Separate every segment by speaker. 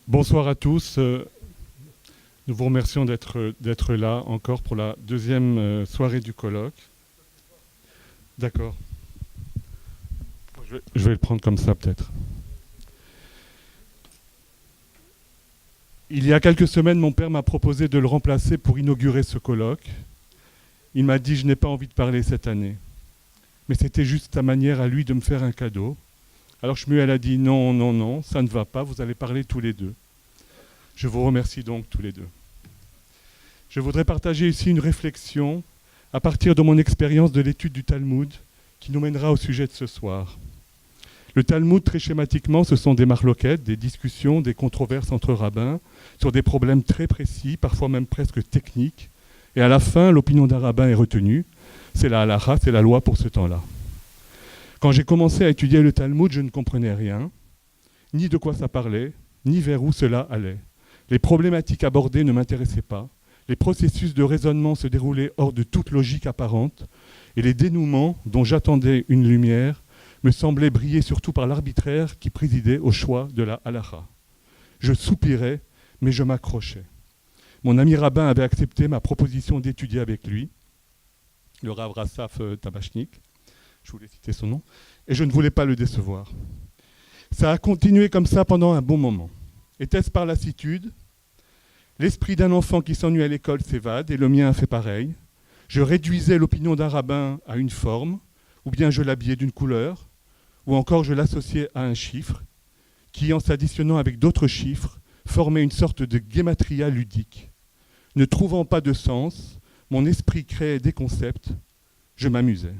Speaker 1: Bonsoir à tous. Nous vous remercions d'être là encore pour la deuxième soirée du colloque. D'accord. Je vais le prendre comme ça peut-être. Il y a quelques semaines, mon père m'a proposé de le remplacer pour inaugurer ce colloque. Il m'a dit « Je n'ai pas envie de parler cette année ». Mais c'était juste sa manière à lui de me faire un cadeau. Alors Shmuel a dit « Non, non, non, ça ne va pas, vous allez parler tous les deux ». Je vous remercie donc tous les deux. Je voudrais partager ici une réflexion à partir de mon expérience de l'étude du Talmud qui nous mènera au sujet de ce soir. Le Talmud, très schématiquement, ce sont des marloquettes, des discussions, des controverses entre rabbins sur des problèmes très précis, parfois même presque techniques. Et à la fin, l'opinion d'un rabbin est retenue. C'est la halakha, c'est la loi pour ce temps-là. Quand j'ai commencé à étudier le Talmud, je ne comprenais rien, ni de quoi ça parlait, ni vers où cela allait. Les problématiques abordées ne m'intéressaient pas. Les processus de raisonnement se déroulaient hors de toute logique apparente. Et les dénouements, dont j'attendais une lumière, me semblaient briller surtout par l'arbitraire qui présidait au choix de la halakha. Je soupirais, mais je m'accrochais. Mon ami rabbin avait accepté ma proposition d'étudier avec lui, le Rav Rassaf Tabachnik, je voulais citer son nom, et je ne voulais pas le décevoir. Ça a continué comme ça pendant un bon moment. Était-ce par lassitude ? L'esprit d'un enfant qui s'ennuie à l'école s'évade, et le mien a fait pareil. Je réduisais l'opinion d'un rabbin à une forme, ou bien je l'habillais d'une couleur, ou encore je l'associais à un chiffre, qui, en s'additionnant avec d'autres chiffres, formait une sorte de guématria ludique. Ne trouvant pas de sens, mon esprit créait des concepts, je m'amusais.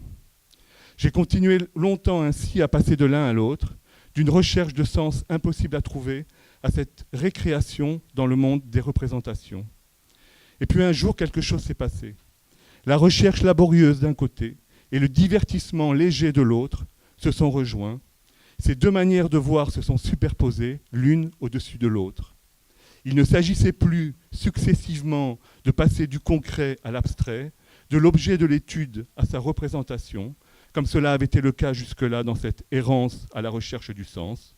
Speaker 1: J'ai continué longtemps ainsi à passer de l'un à l'autre, d'une recherche de sens impossible à trouver à cette récréation dans le monde des représentations. Et puis un jour, quelque chose s'est passé. La recherche laborieuse d'un côté et le divertissement léger de l'autre se sont rejoints. Ces deux manières de voir se sont superposées, l'une au-dessus de l'autre. Il ne s'agissait plus successivement de passer du concret à l'abstrait, de l'objet de l'étude à sa représentation, comme cela avait été le cas jusque-là dans cette errance à la recherche du sens.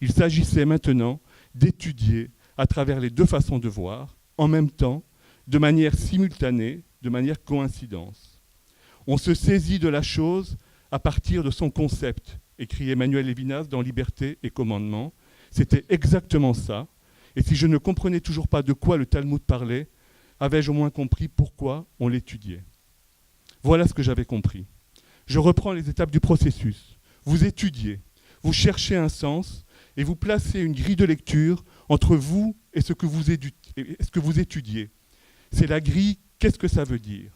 Speaker 1: Il s'agissait maintenant d'étudier à travers les deux façons de voir, en même temps, de manière simultanée, de manière coïncidence. On se saisit de la chose à partir de son concept, écrit Emmanuel Levinas dans Liberté et Commandement. C'était exactement ça. Et si je ne comprenais toujours pas de quoi le Talmud parlait, avais-je au moins compris pourquoi on l'étudiait. Voilà ce que j'avais compris. Je reprends les étapes du processus. Vous étudiez, vous cherchez un sens et vous placez une grille de lecture entre vous et ce que vous étudiez. C'est la grille, qu'est-ce que ça veut dire ?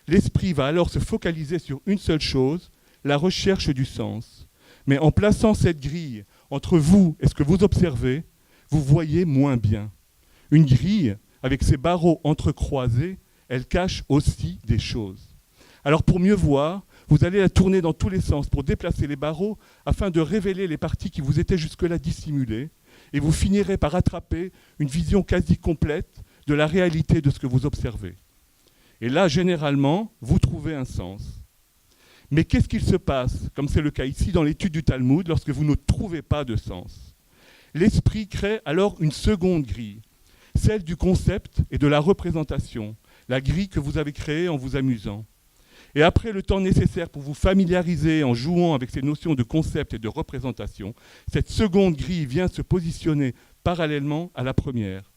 Speaker 1: L'esprit va alors se focaliser sur une seule chose, la recherche du sens. Mais en plaçant cette grille entre vous et ce que vous observez, vous voyez moins bien. Une grille, avec ses barreaux entrecroisés, elle cache aussi des choses. Alors pour mieux voir, vous allez la tourner dans tous les sens pour déplacer les barreaux afin de révéler les parties qui vous étaient jusque-là dissimulées et vous finirez par attraper une vision quasi complète de la réalité de ce que vous observez. Et là, généralement, vous trouvez un sens. Mais qu'est-ce qu'il se passe, comme c'est le cas ici dans l'étude du Talmud, lorsque vous ne trouvez pas de sens ? L'esprit crée alors une seconde grille, celle du concept et de la représentation, la grille que vous avez créée en vous amusant. Et après le temps nécessaire pour vous familiariser en jouant avec ces notions de concept et de représentation, cette seconde grille vient se positionner parallèlement à la première.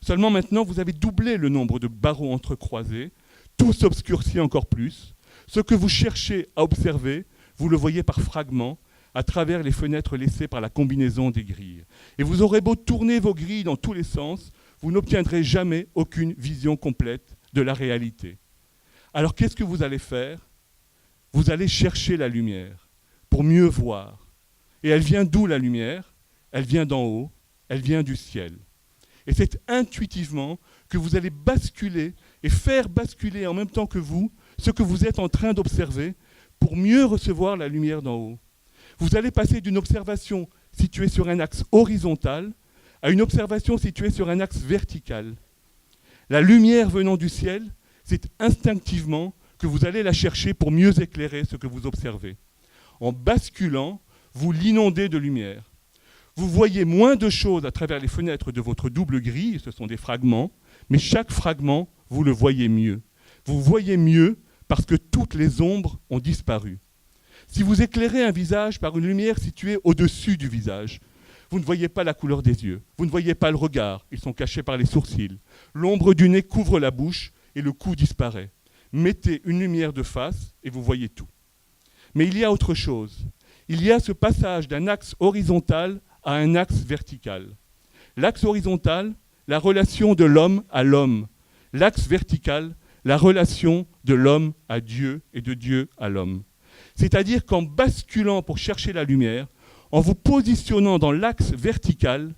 Speaker 1: Seulement maintenant, vous avez doublé le nombre de barreaux entrecroisés, tout s'obscurcit encore plus. Ce que vous cherchez à observer, vous le voyez par fragments, à travers les fenêtres laissées par la combinaison des grilles. Et vous aurez beau tourner vos grilles dans tous les sens, vous n'obtiendrez jamais aucune vision complète de la réalité. Alors qu'est-ce que vous allez faire ? Vous allez chercher la lumière pour mieux voir. Et elle vient d'où la lumière ? Elle vient d'en haut, elle vient du ciel. Et c'est intuitivement que vous allez basculer et faire basculer en même temps que vous ce que vous êtes en train d'observer pour mieux recevoir la lumière d'en haut. Vous allez passer d'une observation située sur un axe horizontal à une observation située sur un axe vertical. La lumière venant du ciel, c'est instinctivement que vous allez la chercher pour mieux éclairer ce que vous observez. En basculant, vous l'inondez de lumière. Vous voyez moins de choses à travers les fenêtres de votre double grille, ce sont des fragments, mais chaque fragment, vous le voyez mieux. Vous voyez mieux parce que toutes les ombres ont disparu. Si vous éclairez un visage par une lumière située au-dessus du visage, vous ne voyez pas la couleur des yeux, vous ne voyez pas le regard, ils sont cachés par les sourcils. L'ombre du nez couvre la bouche et le cou disparaît. Mettez une lumière de face et vous voyez tout. Mais il y a autre chose. Il y a ce passage d'un axe horizontal à un axe vertical. L'axe horizontal, la relation de l'homme à l'homme. L'axe vertical, la relation de l'homme à Dieu et de Dieu à l'homme. C'est-à-dire qu'en basculant pour chercher la lumière, en vous positionnant dans l'axe vertical,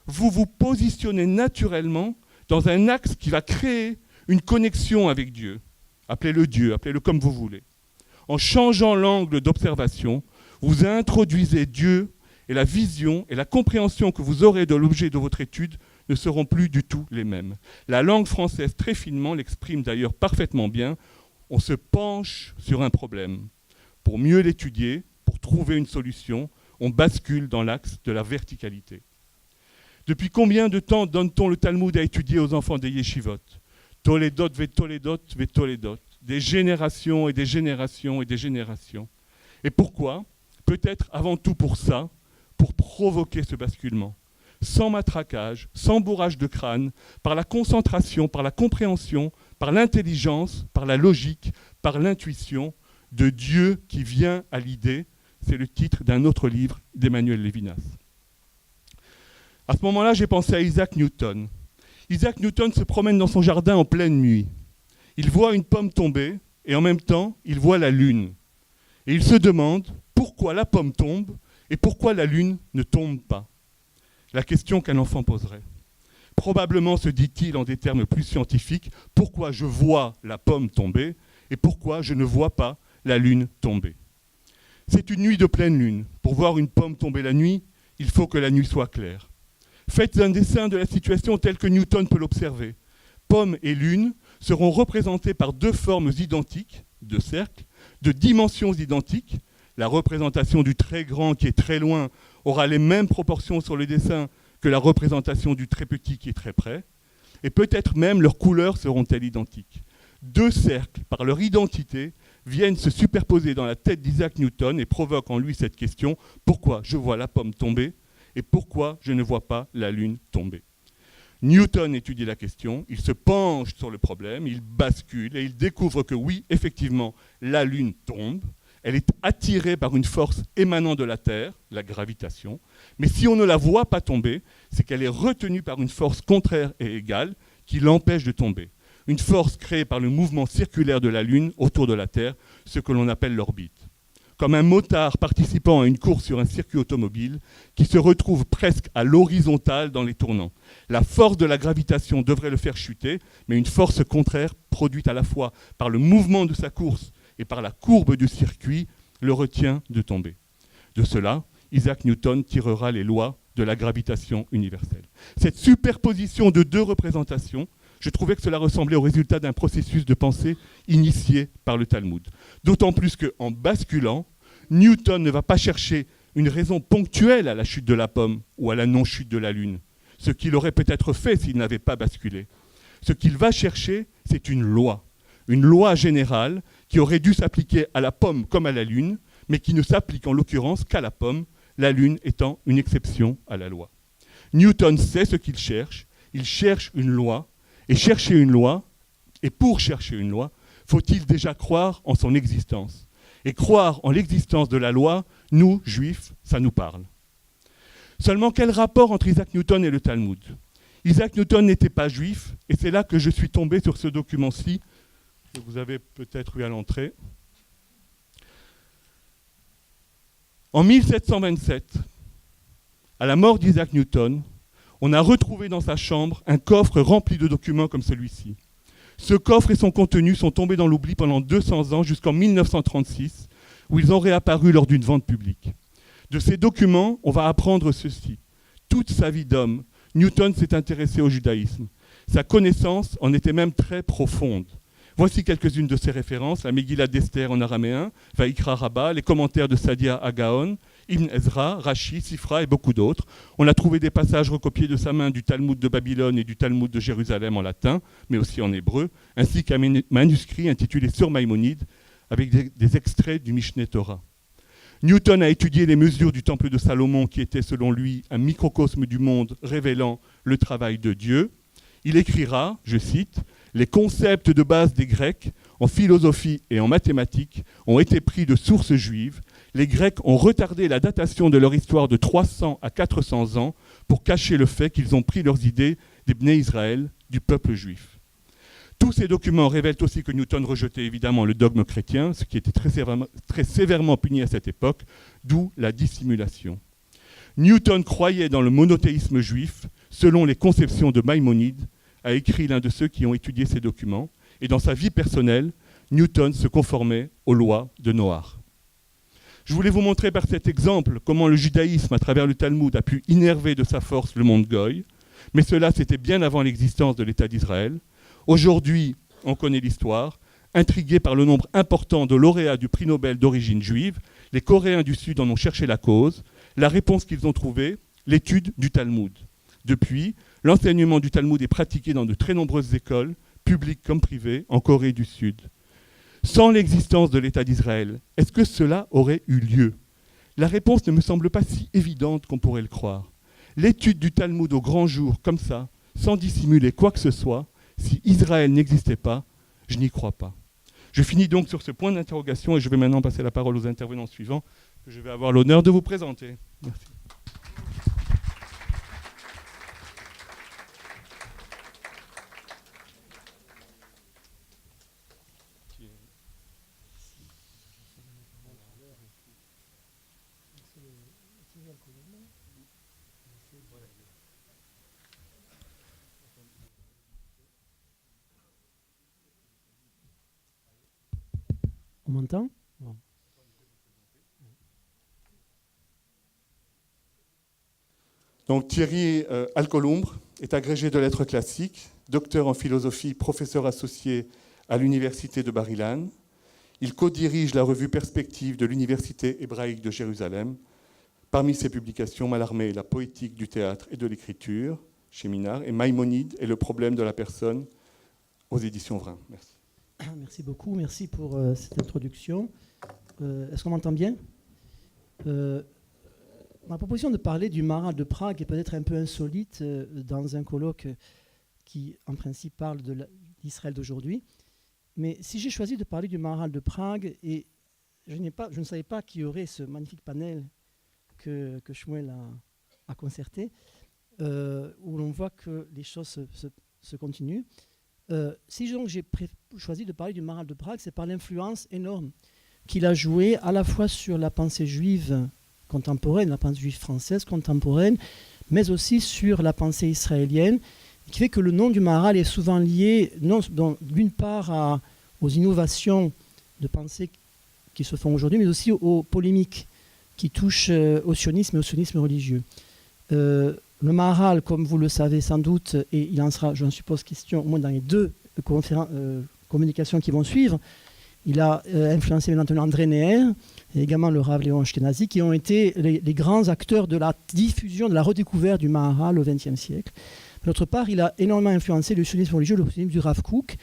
Speaker 1: vous vous positionnez naturellement dans un axe qui va créer une connexion avec Dieu. Appelez-le Dieu, appelez-le comme vous voulez. En changeant l'angle d'observation, vous introduisez Dieu et la vision et la compréhension que vous aurez de l'objet de votre étude ne seront plus du tout les mêmes. La langue française, très finement, l'exprime d'ailleurs parfaitement bien. On se penche sur un problème. Pour mieux l'étudier, pour trouver une solution, on bascule dans l'axe de la verticalité. Depuis combien de temps donne-t-on le Talmud à étudier aux enfants des yeshivot? Toledot ve Toledot ve Toledot. Des générations et des générations et des générations. Et pourquoi? Peut-être avant tout pour ça, pour provoquer ce basculement. Sans matraquage, sans bourrage de crâne, par la concentration, par la compréhension, par l'intelligence, par la logique, par l'intuition de Dieu qui vient à l'idée. C'est le titre d'un autre livre d'Emmanuel Levinas. À ce moment-là, j'ai pensé à Isaac Newton. Isaac Newton se promène dans son jardin en pleine nuit. Il voit une pomme tomber et en même temps, il voit la lune. Et il se demande pourquoi la pomme tombe et pourquoi la lune ne tombe pas. La question qu'un enfant poserait. Probablement se dit-il en des termes plus scientifiques, pourquoi je vois la pomme tomber et pourquoi je ne vois pas la lune tomber. C'est une nuit de pleine lune. Pour voir une pomme tomber la nuit, il faut que la nuit soit claire. Faites un dessin de la situation telle que Newton peut l'observer. Pomme et lune seront représentés par deux formes identiques, de cercles, de dimensions identiques. La représentation du très grand qui est très loin aura les mêmes proportions sur le dessin que la représentation du très petit qui est très près. Et peut-être même leurs couleurs seront-elles identiques. Deux cercles, par leur identité, viennent se superposer dans la tête d'Isaac Newton et provoquent en lui cette question « Pourquoi je vois la pomme tomber et pourquoi je ne vois pas la lune tomber ?» Newton étudie la question, il se penche sur le problème, il bascule et il découvre que oui, effectivement, la lune tombe. Elle est attirée par une force émanant de la Terre, la gravitation. Mais si on ne la voit pas tomber, c'est qu'elle est retenue par une force contraire et égale qui l'empêche de tomber. Une force créée par le mouvement circulaire de la Lune autour de la Terre, ce que l'on appelle l'orbite. Comme un motard participant à une course sur un circuit automobile qui se retrouve presque à l'horizontale dans les tournants. La force de la gravitation devrait le faire chuter, mais une force contraire, produite à la fois par le mouvement de sa course et par la courbe du circuit, le retient de tomber. De cela, Isaac Newton tirera les lois de la gravitation universelle. Cette superposition de deux représentations, je trouvais que cela ressemblait au résultat d'un processus de pensée initié par le Talmud. D'autant plus qu'en basculant, Newton ne va pas chercher une raison ponctuelle à la chute de la pomme ou à la non-chute de la Lune, ce qu'il aurait peut-être fait s'il n'avait pas basculé. Ce qu'il va chercher, c'est une loi générale qui aurait dû s'appliquer à la pomme comme à la Lune, mais qui ne s'applique en l'occurrence qu'à la pomme, la Lune étant une exception à la loi. Newton sait ce qu'il cherche, il cherche une loi, et chercher une loi, et pour chercher une loi, faut-il déjà croire en son existence. Et croire en l'existence de la loi, nous, juifs, ça nous parle. Seulement, quel rapport entre Isaac Newton et le Talmud? Isaac Newton n'était pas juif, et c'est là que je suis tombé sur ce document-ci, que vous avez peut-être eu à l'entrée. En 1727, à la mort d'Isaac Newton, on a retrouvé dans sa chambre un coffre rempli de documents comme celui-ci. Ce coffre et son contenu sont tombés dans l'oubli pendant 200 ans jusqu'en 1936, où ils ont réapparu lors d'une vente publique. De ces documents, on va apprendre ceci. Toute sa vie d'homme, Newton s'est intéressé au judaïsme. Sa connaissance en était même très profonde. Voici quelques-unes de ses références, la Megillah d'Esther en araméen, Vaikra Rabba, les commentaires de Sadia Agaon. Ibn Ezra, Rashi, Sifra et beaucoup d'autres. On a trouvé des passages recopiés de sa main du Talmud de Babylone et du Talmud de Jérusalem en latin, mais aussi en hébreu, ainsi qu'un manuscrit intitulé Sur Maïmonide, avec des extraits du Mishneh Torah. Newton a étudié les mesures du temple de Salomon, qui était selon lui un microcosme du monde révélant le travail de Dieu. Il écrira, je cite, « Les concepts de base des Grecs en philosophie et en mathématiques ont été pris de sources juives. Les Grecs ont retardé la datation de leur histoire de 300 à 400 ans pour cacher le fait qu'ils ont pris leurs idées des Bnei Israël, du peuple juif. » Tous ces documents révèlent aussi que Newton rejetait évidemment le dogme chrétien, ce qui était très sévèrement puni à cette époque, d'où la dissimulation. Newton croyait dans le monothéisme juif, selon les conceptions de Maïmonide, a écrit l'un de ceux qui ont étudié ces documents, et dans sa vie personnelle, Newton se conformait aux lois de Noach. Je voulais vous montrer par cet exemple comment le judaïsme, à travers le Talmud, a pu innerver de sa force le monde goy, mais cela c'était bien avant l'existence de l'État d'Israël. Aujourd'hui, on connaît l'histoire. Intrigués par le nombre important de lauréats du prix Nobel d'origine juive, les Coréens du Sud en ont cherché la cause. La réponse qu'ils ont trouvée, l'étude du Talmud. Depuis, l'enseignement du Talmud est pratiqué dans de très nombreuses écoles, publiques comme privées, en Corée du Sud. Sans l'existence de l'État d'Israël, est-ce que cela aurait eu lieu? La réponse ne me semble pas si évidente qu'on pourrait le croire. L'étude du Talmud au grand jour, comme ça, sans dissimuler quoi que ce soit, si Israël n'existait pas, je n'y crois pas. Je finis donc sur ce point d'interrogation et je vais maintenant passer la parole aux intervenants suivants que je vais avoir l'honneur de vous présenter. Merci.
Speaker 2: On m'entend? Bon.
Speaker 1: Donc Thierry Alcolumbre est agrégé de lettres classiques, docteur en philosophie, professeur associé à l'université de Bar-Ilan. Il co-dirige la revue Perspective de l'université hébraïque de Jérusalem. Parmi ses publications, Mallarmé, la poétique du théâtre et de l'écriture, chez Minard, et Maïmonide et le problème de la personne, aux éditions Vrin. Merci.
Speaker 2: Merci beaucoup, merci pour cette introduction. Est-ce qu'on m'entend bien? Ma proposition de parler du Maharal de Prague est peut-être un peu insolite dans un colloque qui, en principe, parle d'Israël d'aujourd'hui. Mais si j'ai choisi de parler du Maharal de Prague, et je ne savais pas qu'il y aurait ce magnifique panel que Shmuel a concerté, où l'on voit que les choses se continuent. Si donc j'ai choisi de parler du Maharal de Prague, c'est par l'influence énorme qu'il a jouée à la fois sur la pensée juive contemporaine, la pensée juive française contemporaine, mais aussi sur la pensée israélienne, qui fait que le nom du Maharal est souvent lié, d'une part aux innovations de pensée qui se font aujourd'hui, mais aussi aux polémiques qui touchent au sionisme et au sionisme religieux. Le Maharal, comme vous le savez sans doute, et il en sera, je suppose, question au moins dans les deux communications qui vont suivre, il a influencé maintenant André Neher et également le Rav Léon Ashkenazi, qui ont été les grands acteurs de la diffusion, de la redécouverte du Maharal au XXe siècle. D'autre part, il a énormément influencé le sionisme religieux, le sionisme du Rav Kook.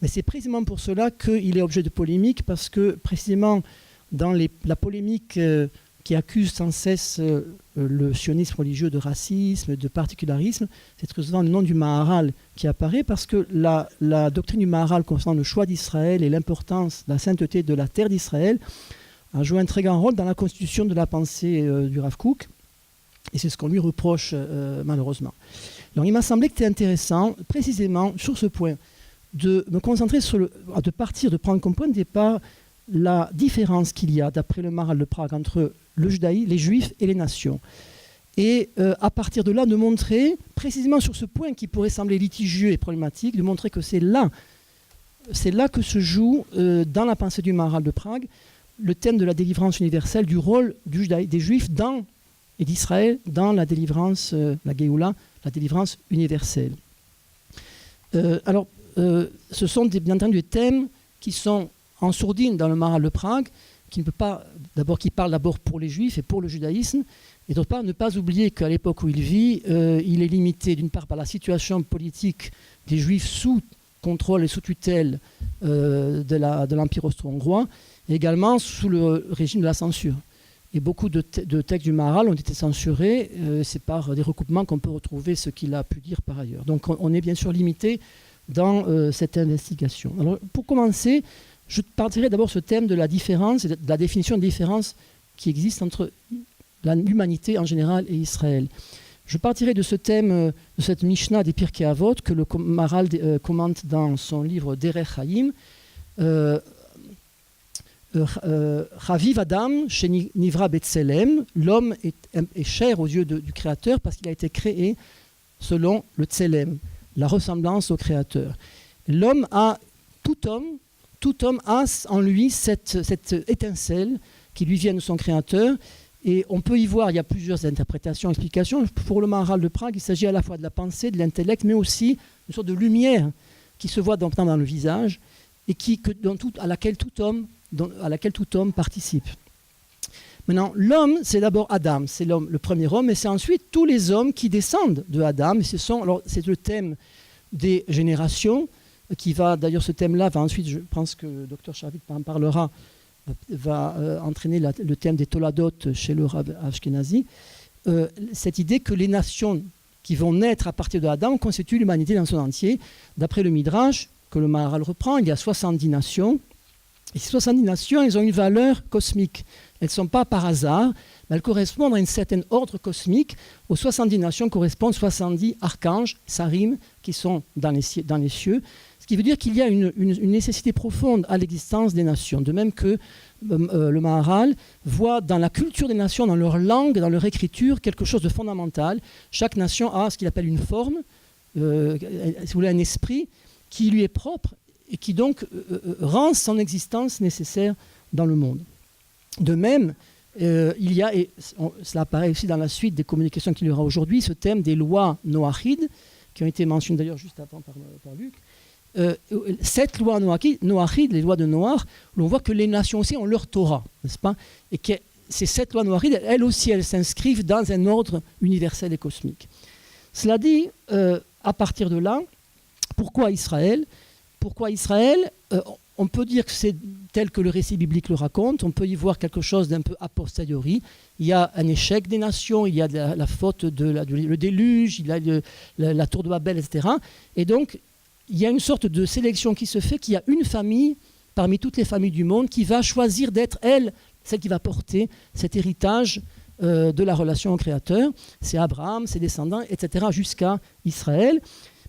Speaker 2: Mais c'est précisément pour cela qu'il est objet de polémique, parce que précisément dans la polémique qui accuse sans cesse le sionisme religieux de racisme, de particularisme, c'est très souvent le nom du Maharal qui apparaît, parce que la doctrine du Maharal concernant le choix d'Israël et l'importance, la sainteté de la terre d'Israël a joué un très grand rôle dans la constitution de la pensée du Rav Kook, et c'est ce qu'on lui reproche malheureusement. Donc il m'a semblé que c'était intéressant, précisément sur ce point, de me concentrer de prendre comme point de départ la différence qu'il y a, d'après le Maharal de Prague, entre le judaïsme, les juifs et les nations. Et à partir de là, de montrer, précisément sur ce point qui pourrait sembler litigieux et problématique, de montrer que c'est là que se joue, dans la pensée du Maharal de Prague, le thème de la délivrance universelle, du rôle des juifs et d'Israël dans la délivrance, la Géoula, la délivrance universelle. Ce sont bien entendu des thèmes qui sont en sourdine dans le Maharal de Prague, qui parle d'abord pour les Juifs et pour le judaïsme, et d'autre part ne pas oublier qu'à l'époque où il vit, il est limité d'une part par la situation politique des Juifs sous contrôle et sous tutelle de l'Empire austro-hongrois, et également sous le régime de la censure. Et beaucoup de textes du Maharal ont été censurés, c'est par des recoupements qu'on peut retrouver ce qu'il a pu dire par ailleurs. Donc on est bien sûr limité dans cette investigation. Alors, pour commencer, je partirai d'abord ce thème de la différence, de la définition de différence qui existe entre l'humanité en général et Israël. Je partirai de ce thème, de cette Mishnah des Pirkei Avot, que le Maharal commente dans son livre Derech Chaim. Chaviv Adam, chez Nivra Betselem, l'homme est cher aux yeux du Créateur parce qu'il a été créé selon le Tselem, la ressemblance au Créateur. L'homme a, tout homme a en lui cette étincelle qui lui vient de son Créateur. Et on peut y voir, il y a plusieurs interprétations, explications. Pour le Maharal de Prague, il s'agit à la fois de la pensée, de l'intellect, mais aussi une sorte de lumière qui se voit dans le visage et à laquelle tout homme participe. Maintenant, l'homme, c'est d'abord Adam, c'est l'homme, le premier homme, et c'est ensuite tous les hommes qui descendent de Adam. C'est le thème des générations, qui va, d'ailleurs ce thème-là va ensuite, je pense que le Dr Shavit en parlera, va entraîner le thème des Toladot chez le Rav Ashkenazi, cette idée que les nations qui vont naître à partir de Adam constituent l'humanité dans son entier. D'après le Midrash, que le Maharal reprend, il y a 70 nations, et ces 70 nations, elles ont une valeur cosmique. Elles ne sont pas par hasard, mais elles correspondent à un certain ordre cosmique. Aux 70 nations correspondent 70 archanges, sarim, qui sont dans les cieux. Ce qui veut dire qu'il y a une nécessité profonde à l'existence des nations. De même que le Maharal voit dans la culture des nations, dans leur langue, dans leur écriture, quelque chose de fondamental. Chaque nation a ce qu'il appelle une forme, si vous voulez, un esprit qui lui est propre et qui donc rend son existence nécessaire dans le monde. De même, il y a, et cela apparaît aussi dans la suite des communications qu'il y aura aujourd'hui, ce thème des lois noachides, qui ont été mentionnées d'ailleurs juste avant par Luc. Cette loi noachide, les lois de Noach, l'on voit que les nations aussi ont leur Torah, n'est-ce pas? Et que ces 7 lois noachides, elles aussi, elles s'inscrivent dans un ordre universel et cosmique. Cela dit, à partir de là, pourquoi Israël? On peut dire que c'est tel que le récit biblique le raconte, on peut y voir quelque chose d'un peu a posteriori. Il y a un échec des nations, il y a la faute le déluge, il y a la tour de Babel, etc. Et donc, il y a une sorte de sélection qui se fait, qu'il y a une famille, parmi toutes les familles du monde, qui va choisir d'être, elle, celle qui va porter cet héritage de la relation au Créateur. C'est Abraham, ses descendants, etc., jusqu'à Israël.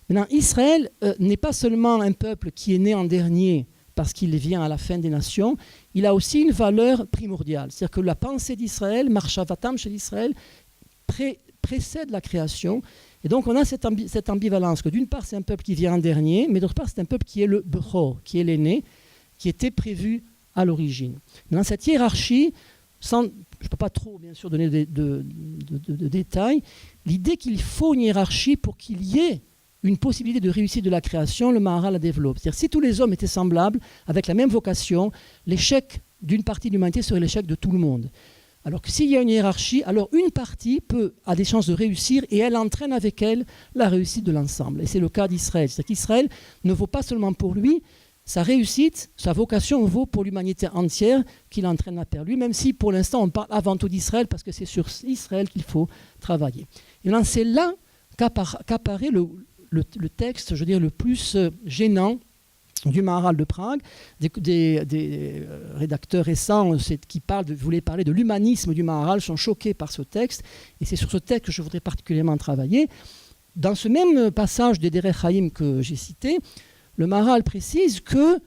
Speaker 2: Maintenant, Israël n'est pas seulement un peuple qui est né en dernier parce qu'il vient à la fin des nations, il a aussi une valeur primordiale. C'est-à-dire que la pensée d'Israël, Marshavatam chez Israël, précède la création. Et donc on a cette ambivalence que d'une part c'est un peuple qui vient en dernier, mais d'autre part c'est un peuple qui est le Bechor, qui est l'aîné, qui était prévu à l'origine. Dans cette hiérarchie, je ne peux pas trop bien sûr donner de détails, l'idée qu'il faut une hiérarchie pour qu'il y ait une possibilité de réussite de la création, le Maharal la développe. C'est-à-dire si tous les hommes étaient semblables, avec la même vocation, l'échec d'une partie de l'humanité serait l'échec de tout le monde. Alors que s'il y a une hiérarchie, alors une partie a des chances de réussir et elle entraîne avec elle la réussite de l'ensemble. Et c'est le cas d'Israël. C'est-à-dire qu'Israël ne vaut pas seulement pour lui, sa réussite, sa vocation vaut pour l'humanité entière qu'il entraîne vers lui, même si pour l'instant on parle avant tout d'Israël parce que c'est sur Israël qu'il faut travailler. Et là, c'est là qu'apparaît le texte, je veux dire, le plus gênant du Maharal de Prague. Des rédacteurs récents qui voulaient parler de l'humanisme du Maharal sont choqués par ce texte, et c'est sur ce texte que je voudrais particulièrement travailler. Dans ce même passage des Derech Chaim que j'ai cité, le Maharal précise que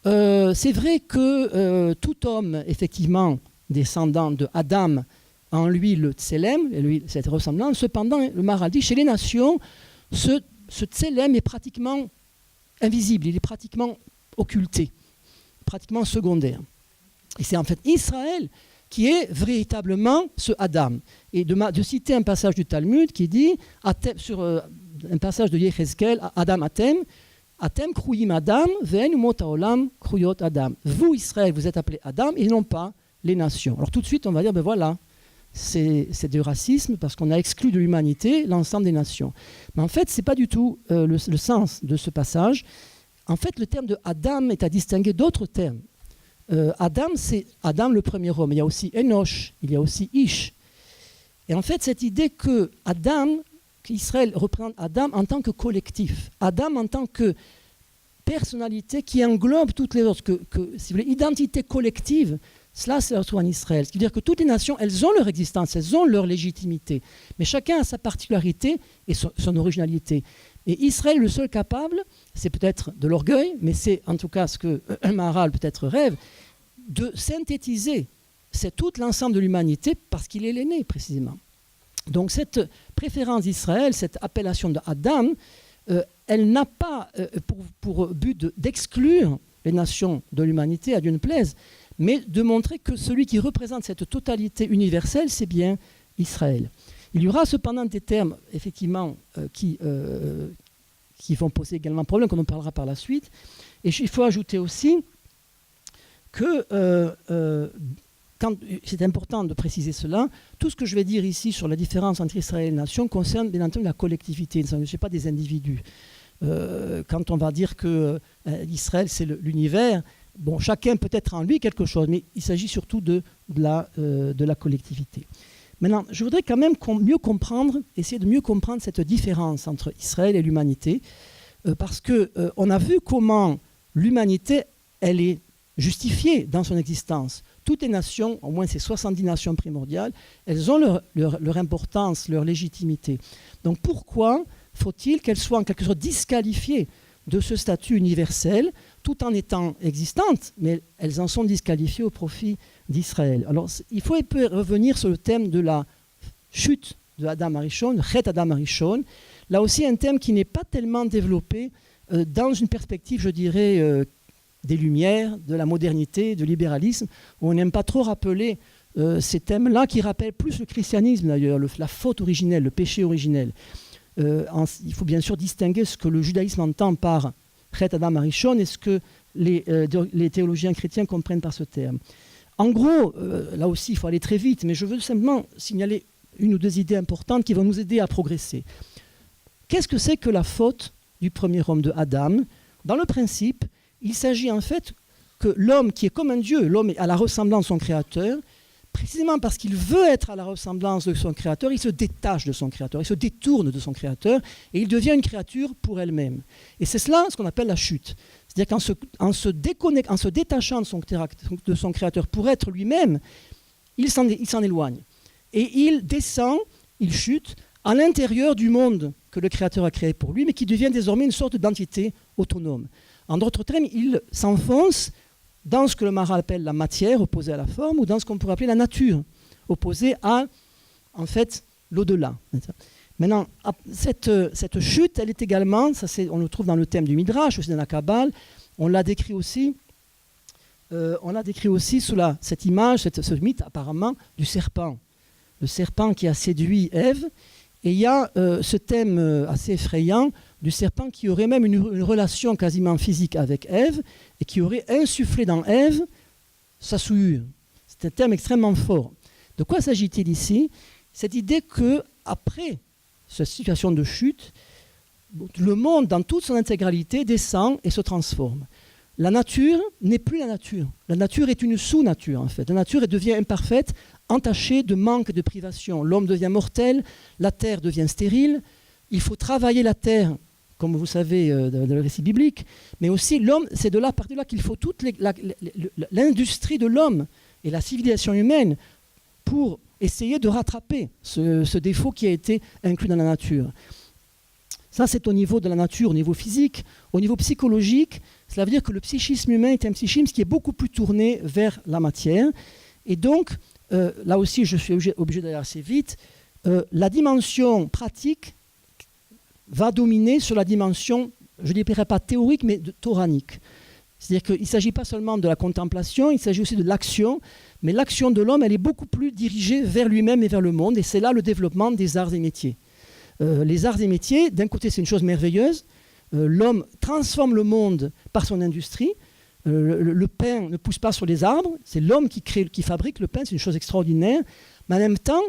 Speaker 2: c'est vrai que tout homme, effectivement, descendant de Adam, a en lui le Tselem, et lui, cette ressemblance. Cependant, le Maharal dit, chez les nations, ce Tselem est pratiquement invisible, il est pratiquement occulté, pratiquement secondaire. Et c'est en fait Israël qui est véritablement ce Adam. Et de citer un passage du Talmud qui dit, sur un passage de Yechezkel, Adam Atem kruyim Adam, ve'en umot haolam kruyot Adam. Vous, Israël, vous êtes appelés Adam, et non pas les nations. Alors tout de suite, on va dire, ben voilà, c'est du racisme parce qu'on a exclu de l'humanité l'ensemble des nations. Mais en fait, ce n'est pas du tout le sens de ce passage. En fait, le terme de Adam est à distinguer d'autres termes. Adam, c'est Adam le premier homme. Il y a aussi Enoch, il y a aussi Ish. Et en fait, cette idée que qu'Israël représente Adam en tant que collectif, Adam en tant que personnalité qui englobe toutes les autres, si vous voulez, identité collective, cela se retrouve en Israël. Ce qui veut dire que toutes les nations, elles ont leur existence, elles ont leur légitimité, mais chacun a sa particularité et son originalité. Et Israël, le seul capable, c'est peut-être de l'orgueil, mais c'est en tout cas ce que Maharal peut-être rêve, de synthétiser tout l'ensemble de l'humanité parce qu'il est l'aîné précisément. Donc cette préférence d'Israël, cette appellation d'Adam, elle n'a pas pour but d'exclure les nations de l'humanité, à Dieu ne plaise, mais de montrer que celui qui représente cette totalité universelle, c'est bien Israël. Il y aura cependant des termes, effectivement, qui vont poser également problème, qu'on en parlera par la suite. Et il faut ajouter aussi que, c'est important de préciser cela, tout ce que je vais dire ici sur la différence entre Israël et les nations concerne bien entendu la collectivité, ce n'est pas des individus. Quand on va dire que Israël, c'est l'univers, bon, chacun peut être en lui quelque chose, mais il s'agit surtout de la collectivité. Maintenant, je voudrais quand même essayer de mieux comprendre cette différence entre Israël et l'humanité, parce qu'on a vu comment l'humanité, elle est justifiée dans son existence. Toutes les nations, au moins ces 70 nations primordiales, elles ont leur importance, leur légitimité. Donc pourquoi faut-il qu'elles soient en quelque sorte disqualifiées de ce statut universel, tout en étant existantes, mais elles en sont disqualifiées au profit d'Israël. Alors, il faut un peu revenir sur le thème de la chute de Adam Arishon, Chet Adam Arishon. Là aussi, un thème qui n'est pas tellement développé dans une perspective, je dirais, des Lumières, de la modernité, du libéralisme, où on n'aime pas trop rappeler ces thèmes-là, qui rappellent plus le christianisme d'ailleurs, la faute originelle, le péché originel. Il faut bien sûr distinguer ce que le judaïsme entend par Chet Adam Arishon et ce que les théologiens chrétiens comprennent par ce terme. En gros, là aussi, il faut aller très vite, mais je veux simplement signaler une ou deux idées importantes qui vont nous aider à progresser. Qu'est-ce que c'est que la faute du premier homme de Adam? Dans le principe, il s'agit en fait que l'homme qui est comme un Dieu, l'homme est à la ressemblance de son Créateur, précisément parce qu'il veut être à la ressemblance de son Créateur, il se détache de son Créateur, il se détourne de son Créateur et il devient une créature pour elle-même. Et c'est cela ce qu'on appelle la chute. C'est-à-dire qu'en se détachant de son Créateur pour être lui-même, il s'en éloigne. Et il descend, il chute à l'intérieur du monde que le Créateur a créé pour lui, mais qui devient désormais une sorte d'entité autonome. En d'autres termes, il s'enfonce dans ce que le Maharal appelle la matière, opposée à la forme, ou dans ce qu'on pourrait appeler la nature, opposée à, en fait, l'au-delà. Maintenant, cette chute, elle est également, on le trouve dans le thème du Midrash, aussi dans la Kabbale, on l'a décrit aussi sous cette image, ce mythe apparemment du serpent. Le serpent qui a séduit Ève, et il y a ce thème assez effrayant du serpent qui aurait même une relation quasiment physique avec Ève et qui aurait insufflé dans Ève sa souillure. C'est un thème extrêmement fort. De quoi s'agit-il ici? Cette idée qu'après cette situation de chute, le monde dans toute son intégralité descend et se transforme. La nature n'est plus la nature. La nature est une sous-nature en fait. La nature devient imparfaite, entachée de manque et de privation. L'homme devient mortel, la terre devient stérile. Il faut travailler la terre, comme vous savez dans le récit biblique, mais aussi l'homme, c'est de là, à partir de là qu'il faut toute l'industrie de l'homme et la civilisation humaine pour essayer de rattraper ce défaut qui a été inclus dans la nature. Ça, c'est au niveau de la nature, au niveau physique. Au niveau psychologique, cela veut dire que le psychisme humain est un psychisme qui est beaucoup plus tourné vers la matière. Et donc, là aussi, je suis obligé d'aller assez vite, la dimension pratique va dominer sur la dimension, je ne dirais pas théorique, mais toranique. C'est-à-dire qu'il ne s'agit pas seulement de la contemplation, il s'agit aussi de l'action, mais l'action de l'homme, elle est beaucoup plus dirigée vers lui-même et vers le monde, et c'est là le développement des arts et métiers. Les arts et métiers, d'un côté, c'est une chose merveilleuse, l'homme transforme le monde par son industrie, le pain ne pousse pas sur les arbres, c'est l'homme qui fabrique le pain, c'est une chose extraordinaire, mais en même temps,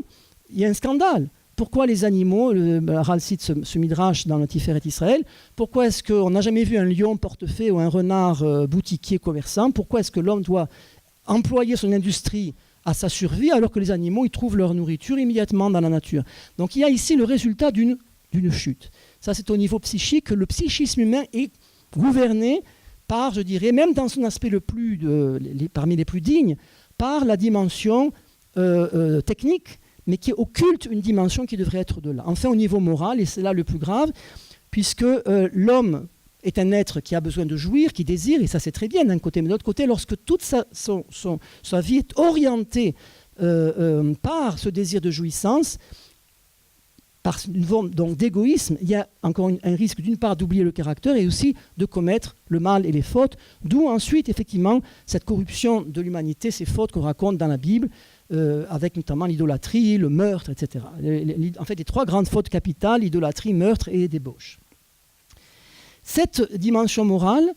Speaker 2: il y a un scandale. Pourquoi les animaux, le Maharal cite ce midrash dans le Tiferet Israël, pourquoi est-ce qu'on n'a jamais vu un lion portefaix ou un renard boutiquier commerçant? Pourquoi est-ce que l'homme doit employer son industrie à sa survie alors que les animaux ils trouvent leur nourriture immédiatement dans la nature? Donc il y a ici le résultat d'une chute. Ça c'est au niveau psychique, le psychisme humain est gouverné par, je dirais, même dans son aspect parmi les plus dignes, par la dimension technique, mais qui occulte une dimension qui devrait être de là. Enfin, au niveau moral, et c'est là le plus grave, puisque l'homme est un être qui a besoin de jouir, qui désire, et ça c'est très bien d'un côté, mais de l'autre côté, lorsque toute sa vie est orientée par ce désir de jouissance, par une forme donc, d'égoïsme, il y a encore un risque d'une part d'oublier le caractère et aussi de commettre le mal et les fautes, d'où ensuite effectivement cette corruption de l'humanité, ces fautes qu'on raconte dans la Bible, avec notamment l'idolâtrie, le meurtre, etc. En fait, les trois grandes fautes capitales, l'idolâtrie, meurtre et débauche. Cette dimension morale,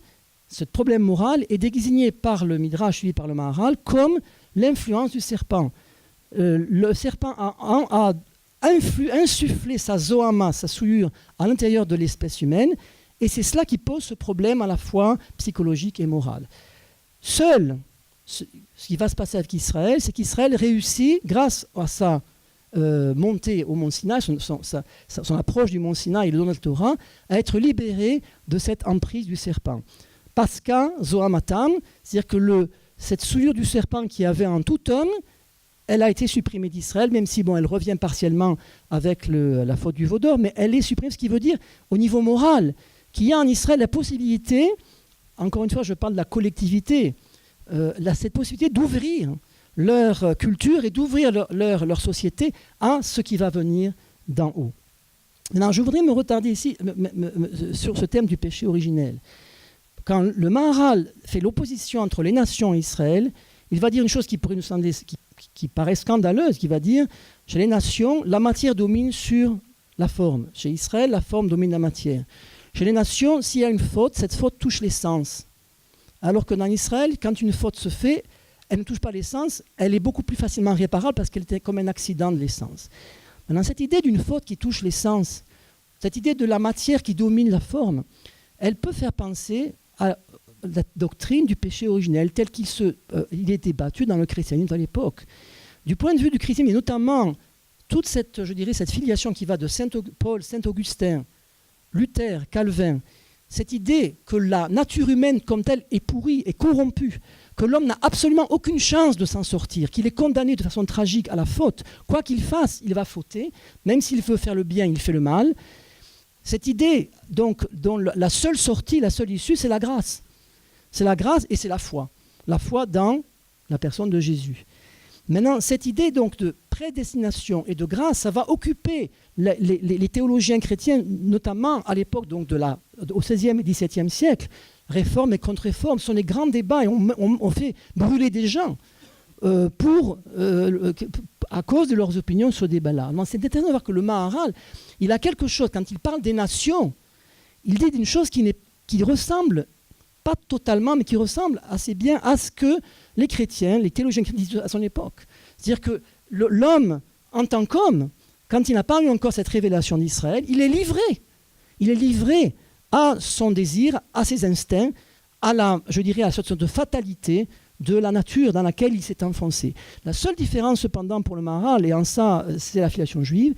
Speaker 2: ce problème moral est désigné par le Midrash suivi par le Maharal comme l'influence du serpent. Le serpent a insufflé sa zoama, sa souillure, à l'intérieur de l'espèce humaine, et c'est cela qui pose ce problème à la fois psychologique et moral. Seul ce qui va se passer avec Israël, c'est qu'Israël réussit, grâce à sa montée au mont Sinaï, son approche du mont Sinaï et le don de la Torah, à être libéré de cette emprise du serpent. Pascha Zohamatam, c'est-à-dire que cette souillure du serpent qu'il y avait en tout homme, elle a été supprimée d'Israël, même si elle revient partiellement avec la faute du veau d'or, mais elle est supprimée, ce qui veut dire, au niveau moral, qu'il y a en Israël la possibilité, encore une fois, je parle de la collectivité, cette possibilité d'ouvrir leur culture et d'ouvrir leur société à ce qui va venir d'en haut. Maintenant, je voudrais me retarder ici sur ce thème du péché originel. Quand le Maharal fait l'opposition entre les nations et Israël, il va dire une chose qui pourrait nous sembler, qui paraît scandaleuse, qui va dire, chez les nations, la matière domine sur la forme. Chez Israël, la forme domine la matière. Chez les nations, s'il y a une faute, cette faute touche les sens. Alors que dans Israël, quand une faute se fait, elle ne touche pas les sens, elle est beaucoup plus facilement réparable parce qu'elle était comme un accident de l'essence. Maintenant, cette idée d'une faute qui touche les sens, cette idée de la matière qui domine la forme, elle peut faire penser à la doctrine du péché originel tel qu'il il est débattu dans le christianisme à l'époque. Du point de vue du christianisme, et notamment toute cette filiation qui va de Saint Paul, Saint Augustin, Luther, Calvin, cette idée que la nature humaine comme telle est pourrie, est corrompue, que l'homme n'a absolument aucune chance de s'en sortir, qu'il est condamné de façon tragique à la faute. Quoi qu'il fasse, il va fauter, même s'il veut faire le bien, il fait le mal. Cette idée, donc, dont la seule sortie, la seule issue, c'est la grâce. C'est la grâce et c'est la foi. La foi dans la personne de Jésus. Maintenant, cette idée donc de prédestination et de grâce, ça va occuper les théologiens chrétiens, notamment à l'époque donc au XVIe et XVIIe siècle. Réforme et contre-réforme sont les grands débats et on fait brûler des gens à cause de leurs opinions sur ce débat-là. C'est intéressant de voir que le Maharal, il a quelque chose, quand il parle des nations, il dit d'une chose qui ressemble, pas totalement, mais qui ressemble assez bien à ce que les chrétiens, les théologiens chrétiens à son époque. C'est-à-dire que l'homme, en tant qu'homme, quand il n'a pas eu encore cette révélation d'Israël, il est livré. Il est livré à son désir, à ses instincts, à la sorte de fatalité de la nature dans laquelle il s'est enfoncé. La seule différence cependant pour le Maharal, et en ça c'est la filiation juive,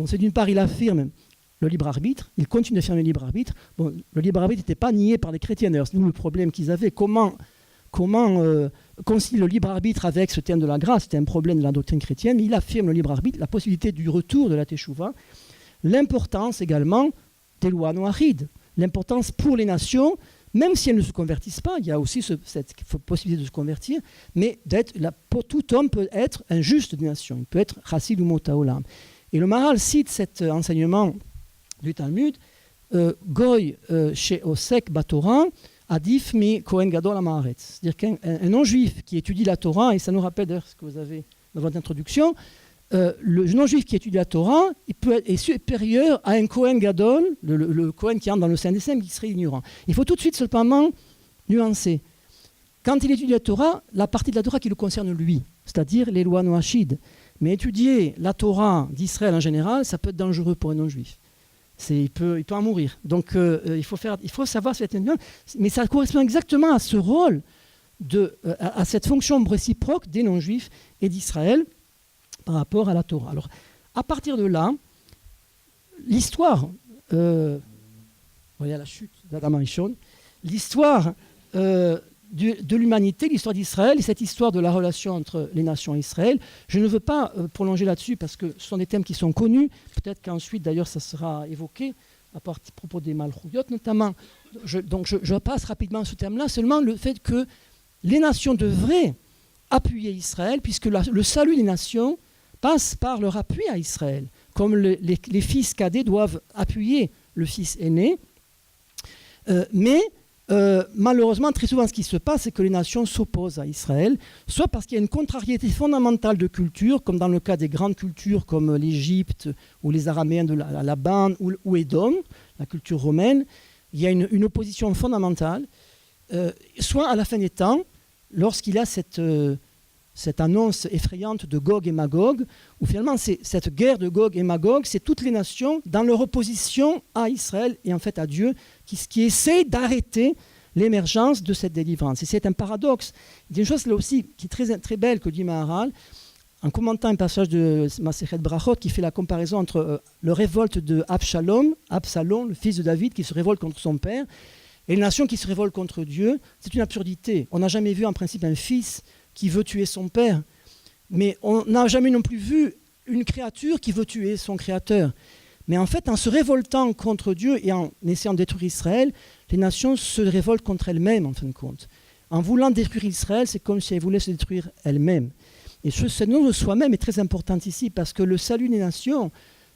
Speaker 2: c'est d'une part il affirme le libre arbitre, il continue d'affirmer le libre arbitre. Le libre arbitre n'était pas nié par les chrétiens, d'ailleurs c'est nous le problème qu'ils avaient. Comment concilier le libre arbitre avec ce terme de la grâce? C'était un problème de la doctrine chrétienne, mais il affirme le libre arbitre, la possibilité du retour de la teshuva, l'importance également des lois noachides, l'importance pour les nations, même si elles ne se convertissent pas, il y a aussi cette possibilité de se convertir, mais tout homme peut être un juste des nations, il peut être chassid ou motaolam. Et le Maharal cite cet enseignement du Talmud, Goy chez Osek Batora, Adif mi Kohen Gadol Amaharetz. C'est-à-dire qu'un non-juif qui étudie la Torah, et ça nous rappelle d'ailleurs ce que vous avez dans votre introduction, le non-juif qui étudie la Torah est supérieur à un Kohen Gadol, le Kohen qui entre dans le Saint des Saints, qui serait ignorant. Il faut tout de suite cependant nuancer. quand il étudie la Torah, la partie de la Torah qui le concerne lui, c'est-à-dire les lois noachides. Mais étudier la Torah d'Israël en général, ça peut être dangereux pour un non-juif. Il peut en mourir. Donc il faut savoir cette nuance. Mais ça correspond exactement à ce rôle, à cette fonction réciproque des non-juifs et d'Israël par rapport à la Torah. Alors, à partir de là, l'histoire, voilà la chute d'Adam Arishon, l'histoire de l'humanité, l'histoire d'Israël, et cette histoire de la relation entre les nations et Israël, je ne veux pas prolonger là-dessus parce que ce sont des thèmes qui sont connus. Peut-être qu'ensuite, d'ailleurs, ça sera évoqué à propos des Malchouyot notamment. Donc je passe rapidement ce thème-là, seulement le fait que les nations devraient appuyer Israël, puisque le salut des nations passe par leur appui à Israël, comme les fils cadets doivent appuyer le fils aîné. Mais malheureusement, très souvent, ce qui se passe, c'est que les nations s'opposent à Israël, soit parce qu'il y a une contrariété fondamentale de culture, comme dans le cas des grandes cultures comme l'Égypte ou les Araméens de la Bande ou Édom, la culture romaine. Il y a une opposition fondamentale, soit à la fin des temps, lorsqu'il y a cette annonce effrayante de Gog et Magog, où finalement cette guerre de Gog et Magog, c'est toutes les nations dans leur opposition à Israël et en fait à Dieu, qui essaient d'arrêter l'émergence de cette délivrance. Et c'est un paradoxe. Il y a une chose là aussi qui est très, très belle que dit Maharal, en commentant un passage de Masechet Brachot qui fait la comparaison entre le révolte de Absalom, le fils de David, qui se révolte contre son père, et les nations qui se révoltent contre Dieu. C'est une absurdité. On n'a jamais vu en principe un fils qui veut tuer son père, mais on n'a jamais non plus vu une créature qui veut tuer son créateur. Mais en fait, en se révoltant contre Dieu et en essayant de détruire Israël, les nations se révoltent contre elles-mêmes, en fin de compte. En voulant détruire Israël, c'est comme si elles voulaient se détruire elles-mêmes. Et cette notion de soi-même est très importante ici, parce que le salut des nations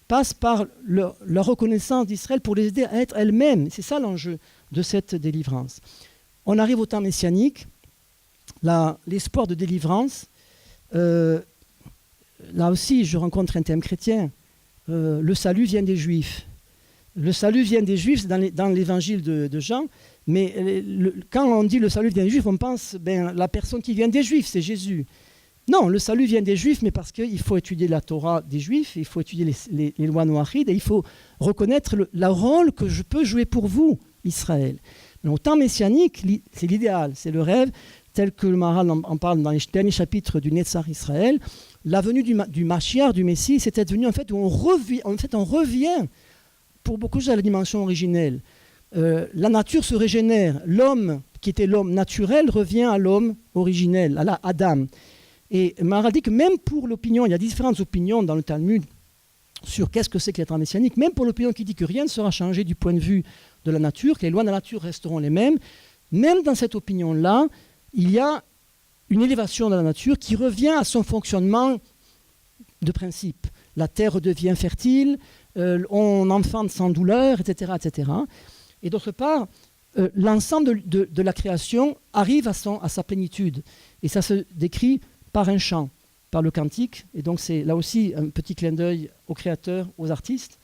Speaker 2: passe par leur reconnaissance d'Israël pour les aider à être elles-mêmes. C'est ça l'enjeu de cette délivrance. On arrive au temps messianique, l'espoir de délivrance. Là aussi, je rencontre un thème chrétien. Le salut vient des Juifs. Le salut vient des Juifs dans l'évangile de Jean, mais quand on dit le salut vient des Juifs, on pense la personne qui vient des Juifs, c'est Jésus. Non, le salut vient des Juifs, mais parce qu'il faut étudier la Torah des Juifs, il faut étudier les lois noachides, et il faut reconnaître le rôle que je peux jouer pour vous, Israël. Mais au temps messianique, c'est l'idéal, c'est le rêve, tel que le Maharal en parle dans les derniers chapitres du Netzar Israël. La venue du Mashiach, du Messie, c'est cette venue en fait, où on revient pour beaucoup à la dimension originelle. La nature se régénère. L'homme, qui était l'homme naturel, revient à l'homme originel, à Adam. Et Maharal dit que même pour l'opinion, il y a différentes opinions dans le Talmud sur qu'est-ce que c'est que l'être messianique, même pour l'opinion qui dit que rien ne sera changé du point de vue de la nature, que les lois de la nature resteront les mêmes, même dans cette opinion-là, il y a une élévation de la nature qui revient à son fonctionnement de principe. La terre devient fertile, on enfante sans douleur, etc. etc. Et d'autre part, l'ensemble de la création arrive à sa plénitude. Et ça se décrit par un chant, par le cantique. Et donc c'est là aussi un petit clin d'œil aux créateurs, aux artistes,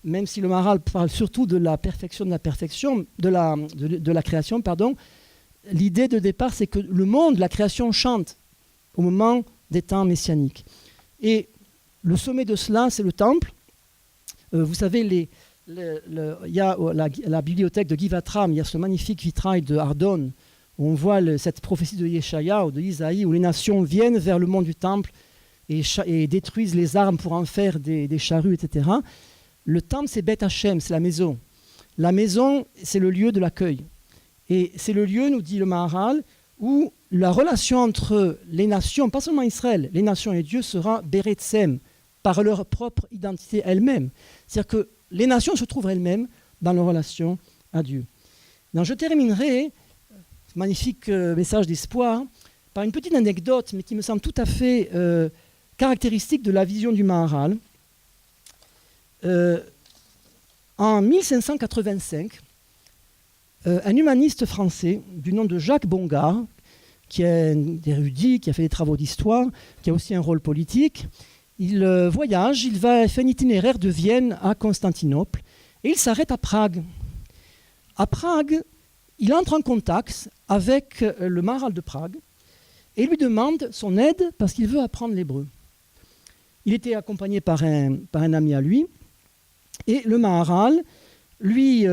Speaker 2: même si le Maharal parle surtout de la perfection de la création, pardon. L'idée de départ, c'est que le monde, la création chante au moment des temps messianiques. Et le sommet de cela, c'est le temple. Vous savez, il y a la bibliothèque de Givatram, il y a ce magnifique vitrail de Ardon, où on voit cette prophétie de Yeshaya ou de Isaïe, où les nations viennent vers le mont du temple et détruisent les armes pour en faire des charrues, etc. Le temple, c'est Beth Hashem, c'est la maison. La maison, c'est le lieu de l'accueil. Et c'est le lieu, nous dit le Maharal, où la relation entre les nations, pas seulement Israël, les nations et Dieu sera Beretsem, par leur propre identité elles-mêmes. C'est-à-dire que les nations se trouvent elles-mêmes dans leur relation à Dieu. Donc je terminerai ce magnifique message d'espoir par une petite anecdote, mais qui me semble tout à fait caractéristique de la vision du Maharal. En 1585, un humaniste français du nom de Jacques Bongard, qui est un érudit, qui a fait des travaux d'histoire, qui a aussi un rôle politique, il voyage, il va faire un itinéraire de Vienne à Constantinople, et il s'arrête à Prague. À Prague, il entre en contact avec le Maharal de Prague et lui demande son aide parce qu'il veut apprendre l'hébreu. Il était accompagné par un ami à lui, et le Maharal lui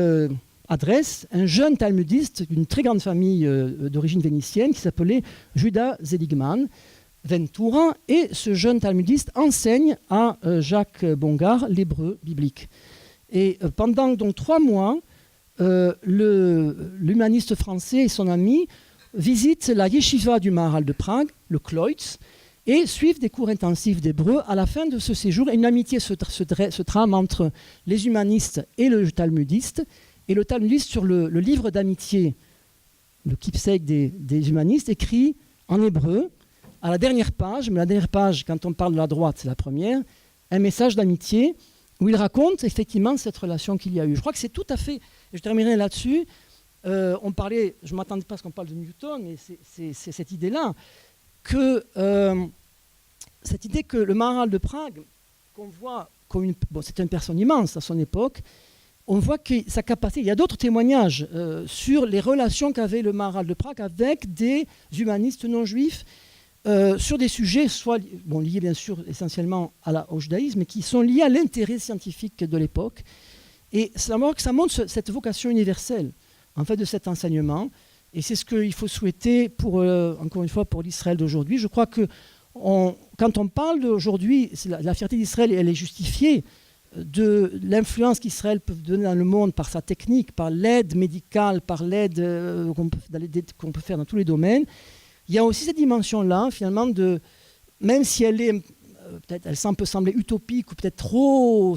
Speaker 2: adresse un jeune talmudiste d'une très grande famille d'origine vénitienne qui s'appelait Judas Seligman Ventura, et ce jeune talmudiste enseigne à Jacques Bongard l'hébreu biblique. Et pendant donc 3 mois, l'humaniste français et son ami visitent la yeshiva du Maharal de Prague, le Kloitz, et suivent des cours intensifs d'hébreu. À la fin de ce séjour, une amitié se trame entre les humanistes et le talmudiste. Et le talmudiste, sur le livre d'amitié, le keepsake des humanistes, écrit en hébreu, à la dernière page, mais la dernière page, quand on parle de la droite, c'est la première, un message d'amitié où il raconte effectivement cette relation qu'il y a eu. Je crois que c'est tout à fait, et je terminerai là-dessus, on parlait, je ne m'attendais pas à ce qu'on parle de Newton, mais c'est cette idée-là, cette idée que le Maharal de Prague, qu'on voit comme c'est une personne immense à son époque, on voit que sa capacité, il y a d'autres témoignages sur les relations qu'avait le Maharal de Prague avec des humanistes non juifs, sur des sujets soit liés bien sûr essentiellement au judaïsme, mais qui sont liés à l'intérêt scientifique de l'époque. Et ça montre cette vocation universelle en fait de cet enseignement. Et c'est ce qu'il faut souhaiter encore une fois pour l'Israël d'aujourd'hui. Je crois que quand on parle d'aujourd'hui, la fierté d'Israël, elle est justifiée de l'influence qu'Israël peut donner dans le monde par sa technique, par l'aide médicale, par l'aide qu'on peut faire dans tous les domaines. Il y a aussi cette dimension-là, finalement, même si elle est, peut-être, elle peut sembler utopique ou peut-être trop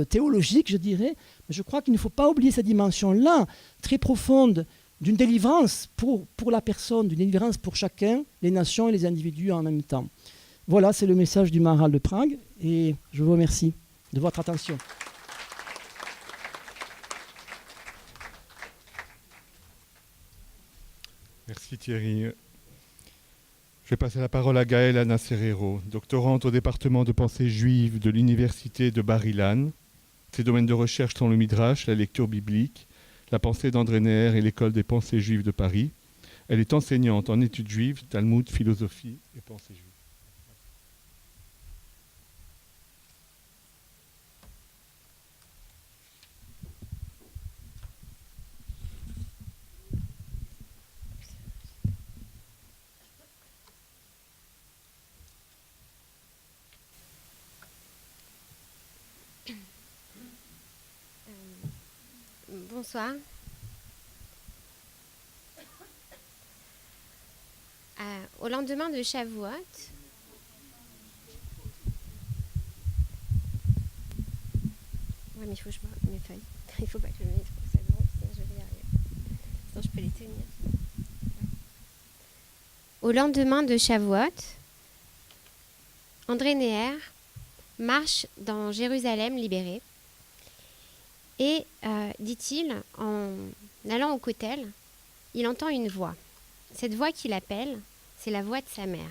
Speaker 2: théologique, je dirais, mais je crois qu'il ne faut pas oublier cette dimension-là, très profonde, d'une délivrance pour la personne, d'une délivrance pour chacun, les nations et les individus en même temps. Voilà, c'est le message du Maharal de Prague, et je vous remercie de votre attention.
Speaker 1: Merci Thierry. Je vais passer la parole à Gaëlle Nacerero, doctorante au département de pensée juive de l'université de Bar-Ilan. Ses domaines de recherche sont le Midrash, la lecture biblique, la pensée d'André Neher et l'école des pensées juives de Paris. Elle est enseignante en études juives, Talmud, philosophie et pensée juive.
Speaker 3: Bonsoir. Au lendemain de Shavuot, mais il faut que je vois mes feuilles. Il faut pas que je me mette trop ça devant, sinon je vais y arriver. Sinon je peux les tenir. Au lendemain de Shavuot, André Neher marche dans Jérusalem libérée. Et, dit-il, en allant au Kotel, il entend une voix. Cette voix qu'il appelle, c'est la voix de sa mère.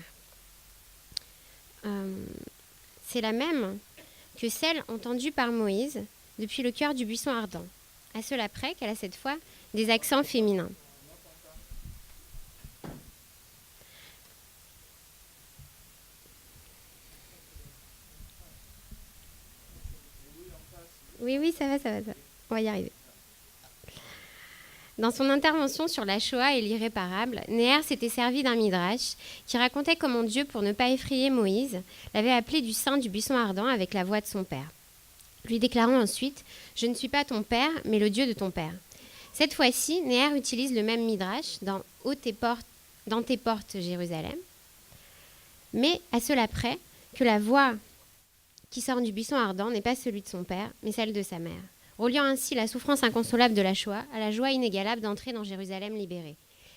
Speaker 3: C'est la même que celle entendue par Moïse depuis le cœur du buisson ardent. À cela près qu'elle a cette fois des accents féminins. Oui, ça va. On va y arriver. Dans son intervention sur la Shoah et l'irréparable, Neher s'était servi d'un midrash qui racontait comment Dieu, pour ne pas effrayer Moïse, l'avait appelé du sein du buisson ardent avec la voix de son père, lui déclarant ensuite « Je ne suis pas ton père, mais le Dieu de ton père ». Cette fois-ci, Neher utilise le même midrash dans tes portes, Jérusalem, mais à cela près que la voix qui sort du buisson ardent n'est pas celui de son père, mais celle de sa mère, reliant ainsi la souffrance inconsolable de la Shoah à la joie inégalable d'entrer dans Jérusalem libérée.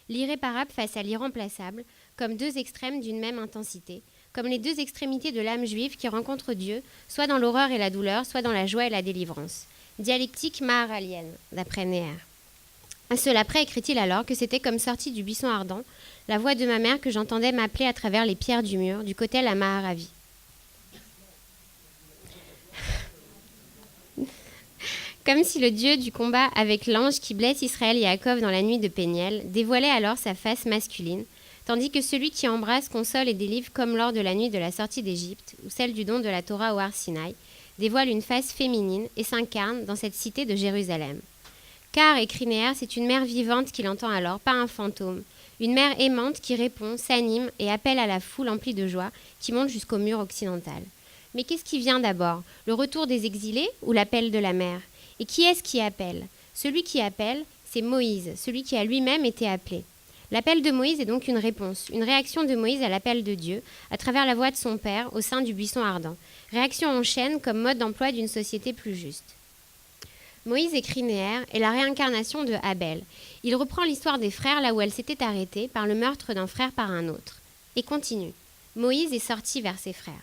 Speaker 3: L'irréparable face à l'irremplaçable, comme deux extrêmes d'une même intensité, comme les deux extrémités de l'âme juive qui rencontre Dieu, soit dans l'horreur et la douleur, soit dans la joie et la délivrance. Dialectique maharalienne, d'après Neher. À cela près écrit-il alors que c'était comme sortie du buisson ardent, la voix de ma mère que j'entendais m'appeler à travers les pierres du mur, du Kotel à Maharavi. Comme si le dieu du combat avec l'ange qui blesse Israël et Yaakov dans la nuit de Péniel dévoilait alors sa face masculine, tandis que celui qui embrasse, console et délivre comme lors de la nuit de la sortie d'Égypte, ou celle du don de la Torah au Har Sinaï, dévoile une face féminine et s'incarne dans cette cité de Jérusalem. Car, écrit Néher, c'est une mère vivante qu'il entend alors, pas un fantôme, une mère aimante qui répond, s'anime et appelle à la foule emplie de joie qui monte jusqu'au mur occidental. Mais qu'est-ce qui vient d'abord, le retour des exilés ou l'appel de la mère? Et qui est-ce qui appelle? Celui qui appelle, c'est Moïse, celui qui a lui-même été appelé. L'appel de Moïse est donc une réponse, une réaction de Moïse à l'appel de Dieu, à travers la voix de son père au sein du buisson ardent. Réaction en chaîne comme mode d'emploi d'une société plus juste. Moïse, écrit Néher, est la réincarnation de Abel. Il reprend l'histoire des frères là où elle s'était arrêtée par le meurtre d'un frère par un autre. Et continue. Moïse est sorti vers ses frères.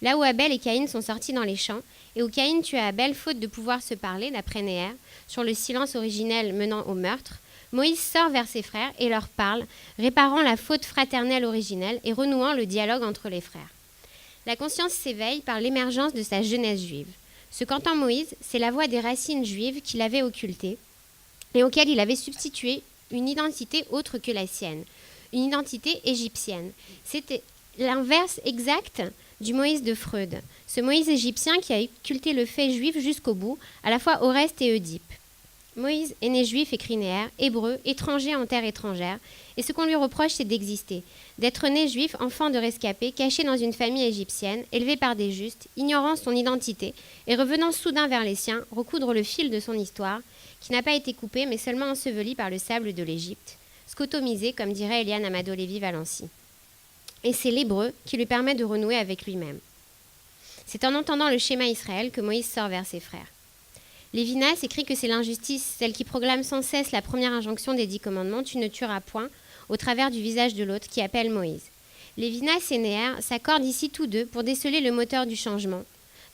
Speaker 3: Là où Abel et Caïn sont sortis dans les champs, et où Caïn tua Abel faute de pouvoir se parler, d'après Néher, sur le silence originel menant au meurtre, Moïse sort vers ses frères et leur parle, réparant la faute fraternelle originelle et renouant le dialogue entre les frères. La conscience s'éveille par l'émergence de sa jeunesse juive. Ce qu'entend Moïse, c'est la voix des racines juives qu'il avait occultées et auxquelles il avait substitué une identité autre que la sienne, une identité égyptienne. C'était l'inverse exact du Moïse de Freud, ce Moïse égyptien qui a occulté le fait juif jusqu'au bout, à la fois Oreste et Oedipe. Moïse est né juif, écrit Néher, hébreu, étranger en terre étrangère, et ce qu'on lui reproche, c'est d'exister, d'être né juif, enfant de rescapé, caché dans une famille égyptienne, élevé par des justes, ignorant son identité, et revenant soudain vers les siens, recoudre le fil de son histoire, qui n'a pas été coupé, mais seulement enseveli par le sable de l'Égypte, scotomisé, comme dirait Eliane Amado Lévy-Valency. Et c'est l'hébreu qui lui permet de renouer avec lui-même. C'est en entendant le schéma Israël que Moïse sort vers ses frères. Lévinas écrit que c'est l'injustice, celle qui proclame sans cesse la première injonction des 10 commandements, tu ne tueras point, au travers du visage de l'autre, qui appelle Moïse. Lévinas et Néher s'accordent ici tous deux pour déceler le moteur du changement,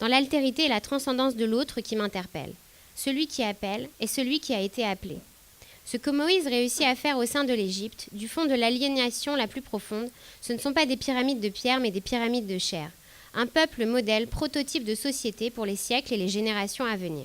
Speaker 3: dans l'altérité et la transcendance de l'autre qui m'interpelle. Celui qui appelle est celui qui a été appelé. Ce que Moïse réussit à faire au sein de l'Égypte, du fond de l'aliénation la plus profonde, ce ne sont pas des pyramides de pierre, mais des pyramides de chair. Un peuple modèle, prototype de société pour les siècles et les générations à venir.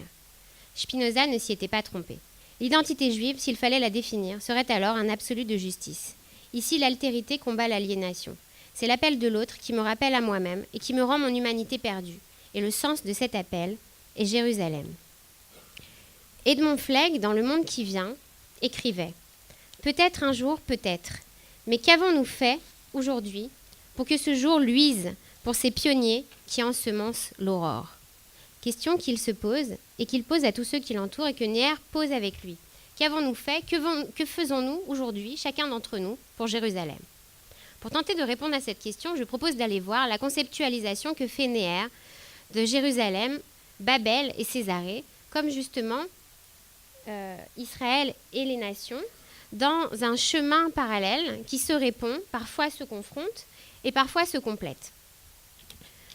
Speaker 3: Spinoza ne s'y était pas trompé. L'identité juive, s'il fallait la définir, serait alors un absolu de justice. Ici, l'altérité combat l'aliénation. C'est l'appel de l'autre qui me rappelle à moi-même et qui me rend mon humanité perdue. Et le sens de cet appel est Jérusalem. Edmond Flegg, dans Le Monde qui vient, écrivait « Peut-être un jour, peut-être, mais qu'avons-nous fait aujourd'hui pour que ce jour luise pour ces pionniers qui ensemencent l'aurore ?» Question qu'il se pose et qu'il pose à tous ceux qui l'entourent et que Néher pose avec lui. Qu'avons-nous fait? Que faisons-nous aujourd'hui, chacun d'entre nous, pour Jérusalem? Pour tenter de répondre à cette question, je propose d'aller voir la conceptualisation que fait Néher de Jérusalem, Babel et Césarée, comme justement Israël et les nations, dans un chemin parallèle qui se répond, parfois se confronte et parfois se complète.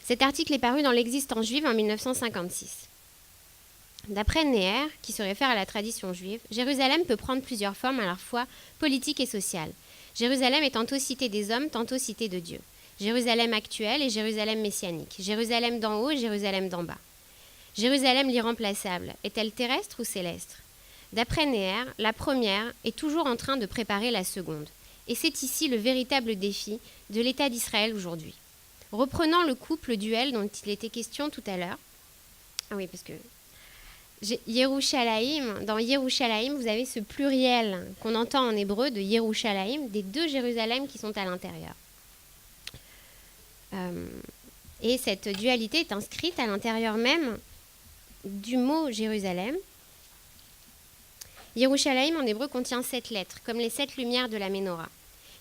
Speaker 3: Cet article est paru dans l'Existence juive en 1956. D'après Néher, qui se réfère à la tradition juive, Jérusalem peut prendre plusieurs formes à la fois politiques et sociales. Jérusalem est tantôt cité des hommes, tantôt cité de Dieu. Jérusalem actuelle et Jérusalem messianique. Jérusalem d'en haut et Jérusalem d'en bas. Jérusalem l'irremplaçable, est-elle terrestre ou céleste? D'après Néher, la première est toujours en train de préparer la seconde. Et c'est ici le véritable défi de l'État d'Israël aujourd'hui. Reprenant le couple duel dont il était question tout à l'heure. Ah oui, parce que Yerushalayim, dans Yerushalayim, vous avez ce pluriel qu'on entend en hébreu de Yerushalayim, des deux Jérusalem qui sont à l'intérieur. Et cette dualité est inscrite à l'intérieur même du mot Jérusalem. Yerushalayim en hébreu contient 7 lettres, comme les 7 lumières de la Ménorah.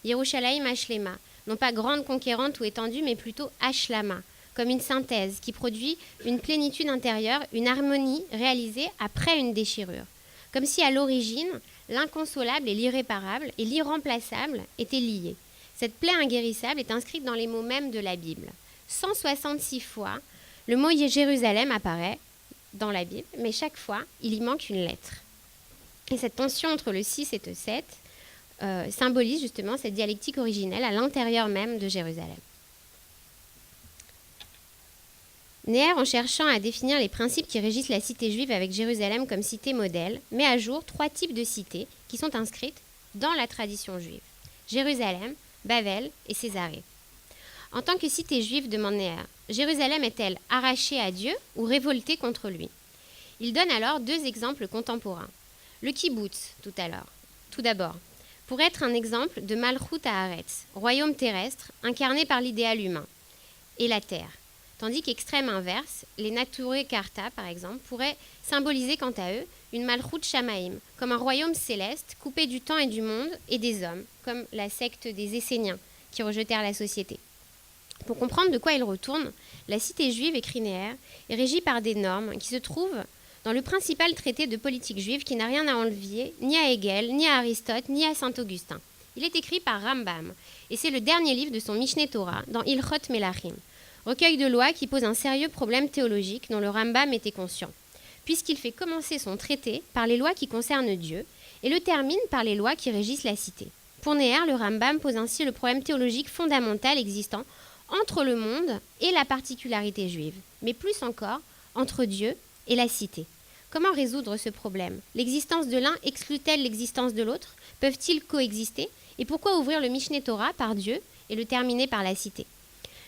Speaker 3: Yerushalayim Hashlema, non pas grande conquérante ou étendue, mais plutôt Hashlama, comme une synthèse qui produit une plénitude intérieure, une harmonie réalisée après une déchirure. Comme si à l'origine, l'inconsolable et l'irréparable et l'irremplaçable étaient liés. Cette plaie inguérissable est inscrite dans les mots mêmes de la Bible. 166 fois, le mot Jérusalem apparaît dans la Bible, mais chaque fois, il y manque une lettre. Et cette tension entre le 6 et le 7 symbolise justement cette dialectique originelle à l'intérieur même de Jérusalem. Néher, en cherchant à définir les principes qui régissent la cité juive avec Jérusalem comme cité modèle, met à jour 3 types de cités qui sont inscrites dans la tradition juive. Jérusalem, Bavel et Césarée. En tant que cité juive, demande Néher, Jérusalem est-elle arrachée à Dieu ou révoltée contre lui? Il donne alors 2 exemples contemporains. Le kibbutz, tout d'abord, pourrait être un exemple de Malchut Haaretz, royaume terrestre incarné par l'idéal humain, et la terre. Tandis qu'extrême inverse, les Naturé Karta, par exemple, pourraient symboliser quant à eux une Malchut Shamaim, comme un royaume céleste coupé du temps et du monde et des hommes, comme la secte des Esséniens qui rejetèrent la société. Pour comprendre de quoi il retourne, la cité juive, écrit Néher, est régie par des normes qui se trouvent dans le principal traité de politique juive qui n'a rien à envier ni à Hegel, ni à Aristote, ni à Saint-Augustin. Il est écrit par Rambam, et c'est le dernier livre de son Mishneh Torah, dans Ilchot Melachim, recueil de lois qui pose un sérieux problème théologique dont le Rambam était conscient, puisqu'il fait commencer son traité par les lois qui concernent Dieu et le termine par les lois qui régissent la cité. Pour Néher, le Rambam pose ainsi le problème théologique fondamental existant entre le monde et la particularité juive, mais plus encore entre Dieu et la cité. Comment résoudre ce problème? L'existence de l'un exclut-elle l'existence de l'autre? Peuvent-ils coexister? Et pourquoi ouvrir le Mishneh Torah par Dieu et le terminer par la cité?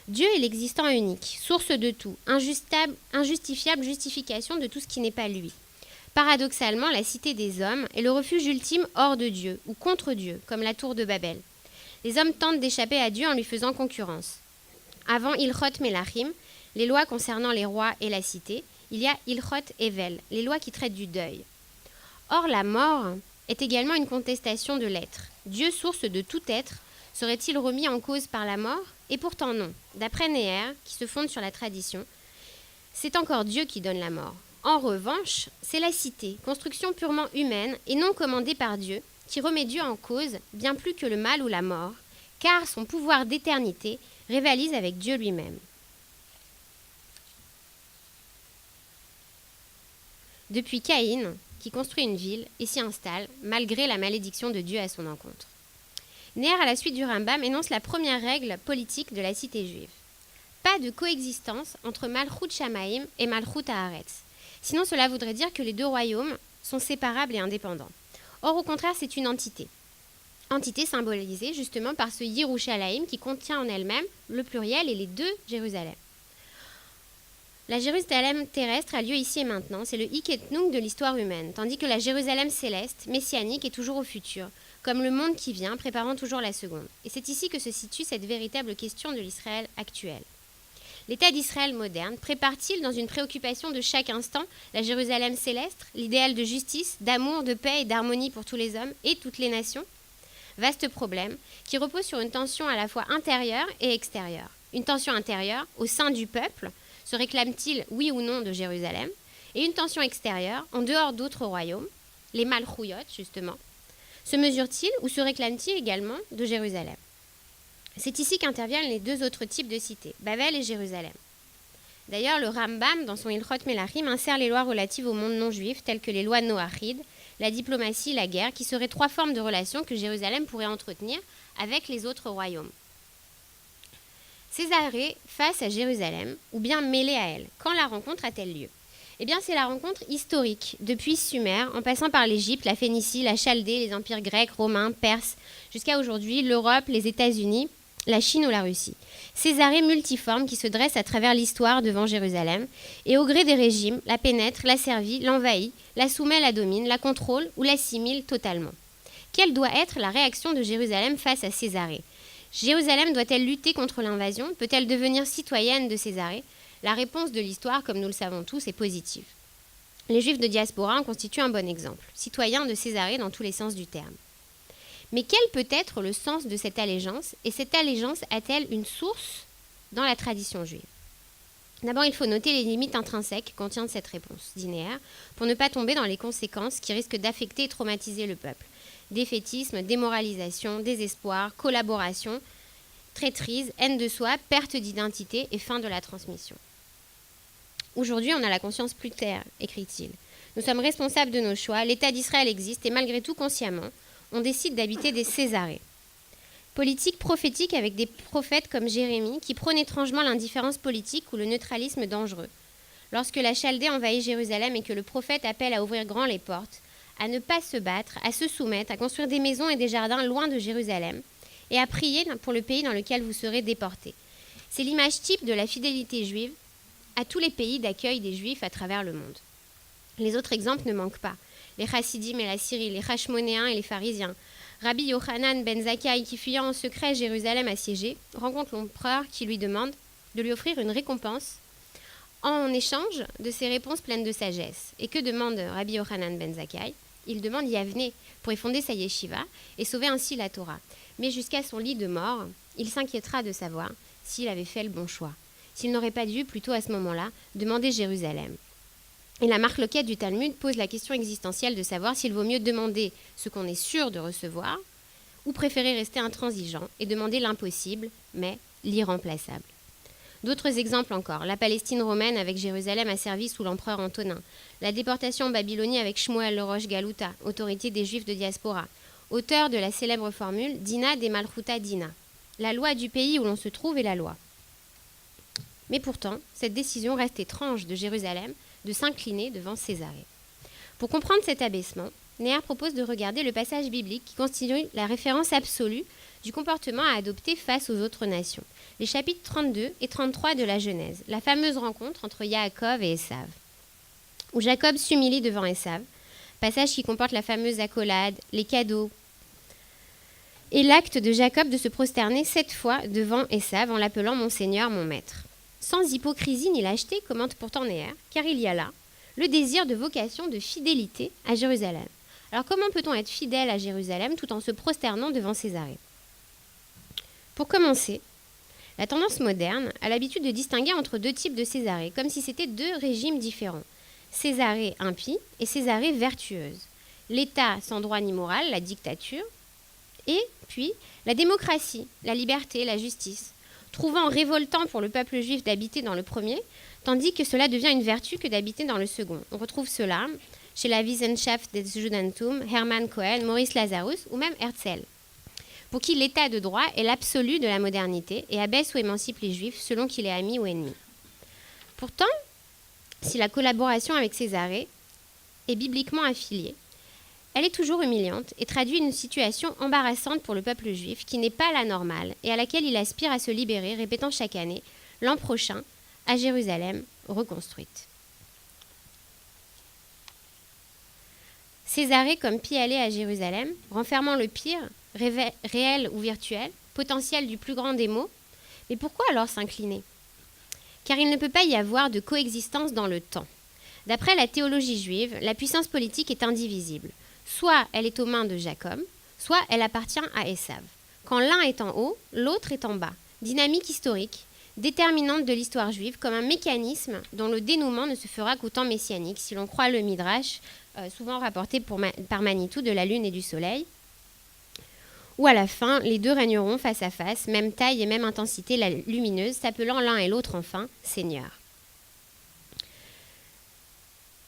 Speaker 3: Dieu est l'existant unique, source de tout, injustifiable justification de tout ce qui n'est pas lui. Paradoxalement, la cité des hommes est le refuge ultime hors de Dieu ou contre Dieu, comme la tour de Babel. Les hommes tentent d'échapper à Dieu en lui faisant concurrence. Avant Ilchot Melachim, les lois concernant les rois et la cité, il y a Ilchot Evel, les lois qui traitent du deuil. Or, la mort est également une contestation de l'être. Dieu, source de tout être, serait-il remis en cause par la mort? Et pourtant non. D'après Néher, qui se fonde sur la tradition, c'est encore Dieu qui donne la mort. En revanche, c'est la cité, construction purement humaine et non commandée par Dieu, qui remet Dieu en cause bien plus que le mal ou la mort, car son pouvoir d'éternité rivalise avec Dieu lui-même. Depuis Caïn, qui construit une ville et s'y installe, malgré la malédiction de Dieu à son encontre. Néher, à la suite du Rambam, énonce la première règle politique de la cité juive. Pas de coexistence entre Malchut Shamaim et Malchut Haaretz. Sinon, cela voudrait dire que les 2 royaumes sont séparables et indépendants. Or, au contraire, c'est une entité. Entité symbolisée justement par ce Yerushalayim qui contient en elle-même le pluriel et les 2 Jérusalem. La Jérusalem terrestre a lieu ici et maintenant, c'est le hic et nunc de l'histoire humaine, tandis que la Jérusalem céleste, messianique, est toujours au futur, comme le monde qui vient, préparant toujours la seconde. Et c'est ici que se situe cette véritable question de l'Israël actuel. L'État d'Israël moderne prépare-t-il dans une préoccupation de chaque instant la Jérusalem céleste, l'idéal de justice, d'amour, de paix et d'harmonie pour tous les hommes et toutes les nations? Vaste problème qui repose sur une tension à la fois intérieure et extérieure. Une tension intérieure au sein du peuple, se réclame-t-il oui ou non de Jérusalem? Et une tension extérieure, en dehors d'autres royaumes, les Malchouyot justement, se mesure-t-il ou se réclame-t-il également de Jérusalem? C'est ici qu'interviennent les 2 autres types de cités, Babel et Jérusalem. D'ailleurs, le Rambam, dans son Ilchot Melachim, insère les lois relatives au monde non juif, telles que les lois noachides, la diplomatie, la guerre, qui seraient 3 formes de relations que Jérusalem pourrait entretenir avec les autres royaumes. Césarée face à Jérusalem, ou bien mêlée à elle, quand la rencontre a-t-elle lieu? Eh bien, c'est la rencontre historique, depuis Sumer, en passant par l'Égypte, la Phénicie, la Chaldée, les empires grecs, romains, perses, jusqu'à aujourd'hui l'Europe, les États-Unis, la Chine ou la Russie. Césarée multiforme qui se dresse à travers l'histoire devant Jérusalem, et au gré des régimes, la pénètre, la servit, l'envahit, la soumet, la domine, la contrôle ou l'assimile totalement. Quelle doit être la réaction de Jérusalem face à Césarée? Jérusalem doit-elle lutter contre l'invasion? Peut-elle devenir citoyenne de Césarée? La réponse de l'histoire, comme nous le savons tous, est positive. Les Juifs de diaspora en constituent un bon exemple, citoyens de Césarée dans tous les sens du terme. Mais quel peut être le sens de cette allégeance? Et cette allégeance a-t-elle une source dans la tradition juive? D'abord, il faut noter les limites intrinsèques contient cette réponse, dit Néher, pour ne pas tomber dans les conséquences qui risquent d'affecter et traumatiser le peuple. Défaitisme, démoralisation, désespoir, collaboration, traîtrise, haine de soi, perte d'identité et fin de la transmission. Aujourd'hui, on a la conscience plus claire, écrit-il. Nous sommes responsables de nos choix, l'État d'Israël existe et malgré tout consciemment, on décide d'habiter des Césarées. Politique prophétique avec des prophètes comme Jérémie qui prônent étrangement l'indifférence politique ou le neutralisme dangereux. Lorsque la Chaldée envahit Jérusalem et que le prophète appelle à ouvrir grand les portes, à ne pas se battre, à se soumettre, à construire des maisons et des jardins loin de Jérusalem et à prier pour le pays dans lequel vous serez déportés. C'est l'image type de la fidélité juive à tous les pays d'accueil des Juifs à travers le monde. Les autres exemples ne manquent pas. Les Chassidim et la Syrie, les Hachmonéens et les pharisiens. Rabbi Yochanan ben Zakkai, qui fuyant en secret Jérusalem assiégée, rencontre l'empereur qui lui demande de lui offrir une récompense en échange de ses réponses pleines de sagesse. Et que demande Rabbi Yochanan ben Zakkai? Il demande Yavne pour y fonder sa yeshiva et sauver ainsi la Torah. Mais jusqu'à son lit de mort, il s'inquiétera de savoir s'il avait fait le bon choix, s'il n'aurait pas dû, plutôt à ce moment-là, demander Jérusalem. Et la marloquette du Talmud pose la question existentielle de savoir s'il vaut mieux demander ce qu'on est sûr de recevoir ou préférer rester intransigeant et demander l'impossible, mais l'irremplaçable. D'autres exemples encore, la Palestine romaine avec Jérusalem asservie sous l'empereur Antonin, la déportation en Babylonie avec Shmuel le Rosh Galuta, autorité des Juifs de diaspora, auteur de la célèbre formule Dina de Malchuta Dina. La loi du pays où l'on se trouve est la loi. Mais pourtant, cette décision reste étrange de Jérusalem de s'incliner devant Césarée. Pour comprendre cet abaissement, Neher propose de regarder le passage biblique qui constitue la référence absolue du comportement à adopter face aux autres nations. Les chapitres 32 et 33 de la Genèse, la fameuse rencontre entre Yaakov et Esav, où Jacob s'humilie devant Esav, passage qui comporte la fameuse accolade, les cadeaux, et l'acte de Jacob de se prosterner 7 fois devant Esav en l'appelant « mon Seigneur, mon Maître ». Sans hypocrisie ni lâcheté, commente pourtant Neher, car il y a là le désir de vocation de fidélité à Jérusalem. Alors comment peut-on être fidèle à Jérusalem tout en se prosternant devant Césarée? Pour commencer, la tendance moderne a l'habitude de distinguer entre deux types de Césarée, comme si c'était deux régimes différents. Césarée impie et Césarée vertueuse. L'État sans droit ni morale, la dictature, et puis la démocratie, la liberté, la justice, trouvant révoltant pour le peuple juif d'habiter dans le premier, tandis que cela devient une vertu que d'habiter dans le second. On retrouve cela chez la Wissenschaft des Judentum, Hermann Cohen, Maurice Lazarus ou même Herzl, pour qui l'état de droit est l'absolu de la modernité et abaisse ou émancipe les juifs selon qu'il est ami ou ennemi. Pourtant, si la collaboration avec Césarée est bibliquement affiliée, elle est toujours humiliante et traduit une situation embarrassante pour le peuple juif qui n'est pas la normale et à laquelle il aspire à se libérer, répétant chaque année, l'an prochain, à Jérusalem, reconstruite. Césarée comme pis-aller à Jérusalem, renfermant le pire, réel ou virtuel, potentiel du plus grand des maux. Mais pourquoi alors s'incliner? Car il ne peut pas y avoir de coexistence dans le temps. D'après la théologie juive, la puissance politique est indivisible. Soit elle est aux mains de Jacob, soit elle appartient à Esav. Quand l'un est en haut, l'autre est en bas. Dynamique historique, déterminante de l'histoire juive, comme un mécanisme dont le dénouement ne se fera qu'au temps messianique, si l'on croit le Midrash, souvent rapporté par Manitou de la lune et du soleil, où à la fin, les deux régneront face à face, même taille et même intensité lumineuse, s'appelant l'un et l'autre enfin Seigneur.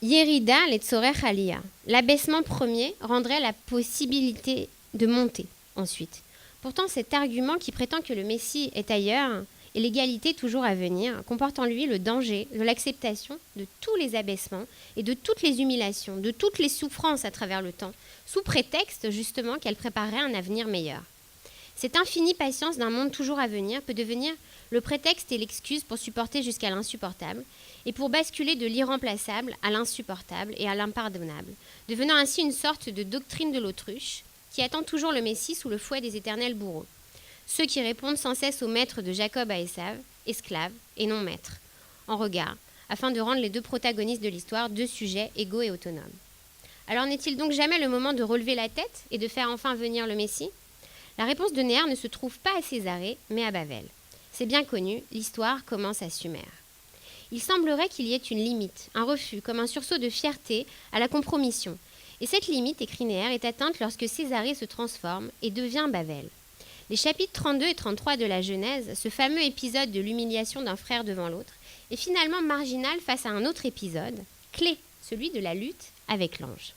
Speaker 3: Yérida letzorech aliyah. L'abaissement premier rendrait la possibilité de monter ensuite. Pourtant, cet argument qui prétend que le Messie est ailleurs et l'égalité toujours à venir comporte en lui le danger de l'acceptation de tous les abaissements et de toutes les humiliations, de toutes les souffrances à travers le temps, sous prétexte justement qu'elle préparerait un avenir meilleur. Cette infinie patience d'un monde toujours à venir peut devenir le prétexte et l'excuse pour supporter jusqu'à l'insupportable et pour basculer de l'irremplaçable à l'insupportable et à l'impardonnable, devenant ainsi une sorte de doctrine de l'autruche qui attend toujours le Messie sous le fouet des éternels bourreaux. Ceux qui répondent sans cesse au maître de Jacob à Esav, esclaves et non maîtres, en regard, afin de rendre les deux protagonistes de l'histoire deux sujets égaux et autonomes. Alors n'est-il donc jamais le moment de relever la tête et de faire enfin venir le Messie? La réponse de Neher ne se trouve pas à Césarée, mais à Babel. C'est bien connu, l'histoire commence à Sumer. Il semblerait qu'il y ait une limite, un refus, comme un sursaut de fierté à la compromission. Et cette limite, écrit Neher, est atteinte lorsque Césarée se transforme et devient Babel. Les chapitres 32 et 33 de la Genèse, ce fameux épisode de l'humiliation d'un frère devant l'autre, est finalement marginal face à un autre épisode, clé, celui de la lutte avec l'ange.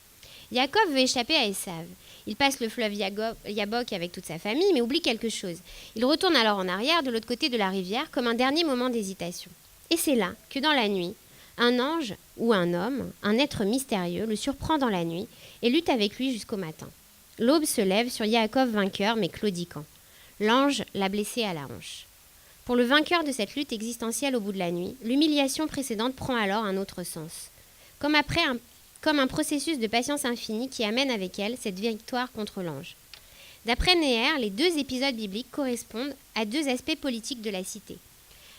Speaker 3: Yaakov veut échapper à Esav. Il passe le fleuve Yabok avec toute sa famille, mais oublie quelque chose. Il retourne alors en arrière, de l'autre côté de la rivière, comme un dernier moment d'hésitation. Et c'est là que dans la nuit, un ange ou un homme, un être mystérieux, le surprend dans la nuit et lutte avec lui jusqu'au matin. L'aube se lève sur Yaakov vainqueur, mais claudiquant. L'ange l'a blessé à la hanche. Pour le vainqueur de cette lutte existentielle au bout de la nuit, l'humiliation précédente prend alors un autre sens. Comme un processus de patience infinie qui amène avec elle cette victoire contre l'ange. D'après Neher, les 2 épisodes bibliques correspondent à 2 aspects politiques de la cité.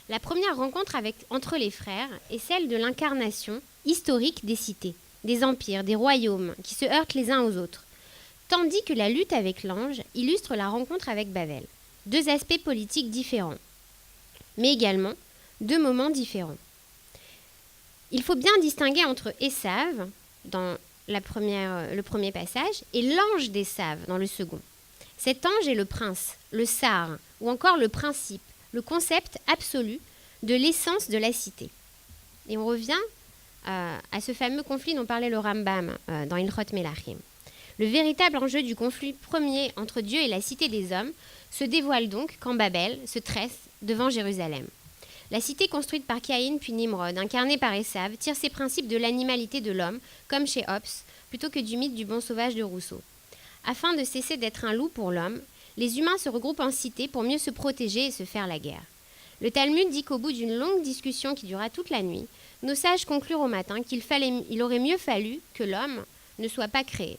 Speaker 3: La première rencontre entre les frères est celle de l'incarnation historique des cités, des empires, des royaumes qui se heurtent les uns aux autres, tandis que la lutte avec l'ange illustre la rencontre avec Babel. 2 aspects politiques différents, mais également 2 moments différents. Il faut bien distinguer entre Esav, dans le premier passage, et l'ange d'Esav, dans le second. Cet ange est le prince, le sar, ou encore le principe, le concept absolu de l'essence de la cité. Et on revient à ce fameux conflit dont parlait le Rambam dans Ilchot Melachim. Le véritable enjeu du conflit premier entre Dieu et la cité des hommes se dévoile donc quand Babel se tresse devant Jérusalem. La cité construite par Caïn puis Nimrod, incarnée par Esav, tire ses principes de l'animalité de l'homme, comme chez Hobbes, plutôt que du mythe du bon sauvage de Rousseau. Afin de cesser d'être un loup pour l'homme, les humains se regroupent en cité pour mieux se protéger et se faire la guerre. Le Talmud dit qu'au bout d'une longue discussion qui dura toute la nuit, nos sages conclurent au matin qu'il aurait mieux fallu que l'homme ne soit pas créé.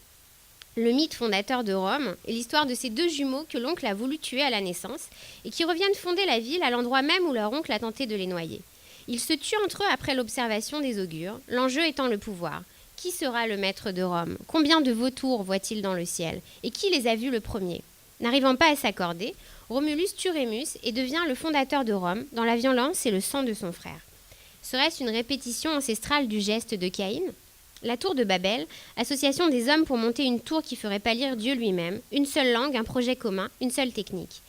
Speaker 3: Le mythe fondateur de Rome est l'histoire de ces 2 jumeaux que l'oncle a voulu tuer à la naissance et qui reviennent fonder la ville à l'endroit même où leur oncle a tenté de les noyer. Ils se tuent entre eux après l'observation des augures, l'enjeu étant le pouvoir. Qui sera le maître de Rome? Combien de vautours voit-il dans le ciel? Et qui les a vus le premier? N'arrivant pas à s'accorder, Romulus tue Rémus et devient le fondateur de Rome dans la violence et le sang de son frère. Serait-ce une répétition ancestrale du geste de Caïn? La tour de Babel, association des hommes pour monter une tour qui ferait pâlir Dieu lui-même, une seule langue, un projet commun, une seule technique.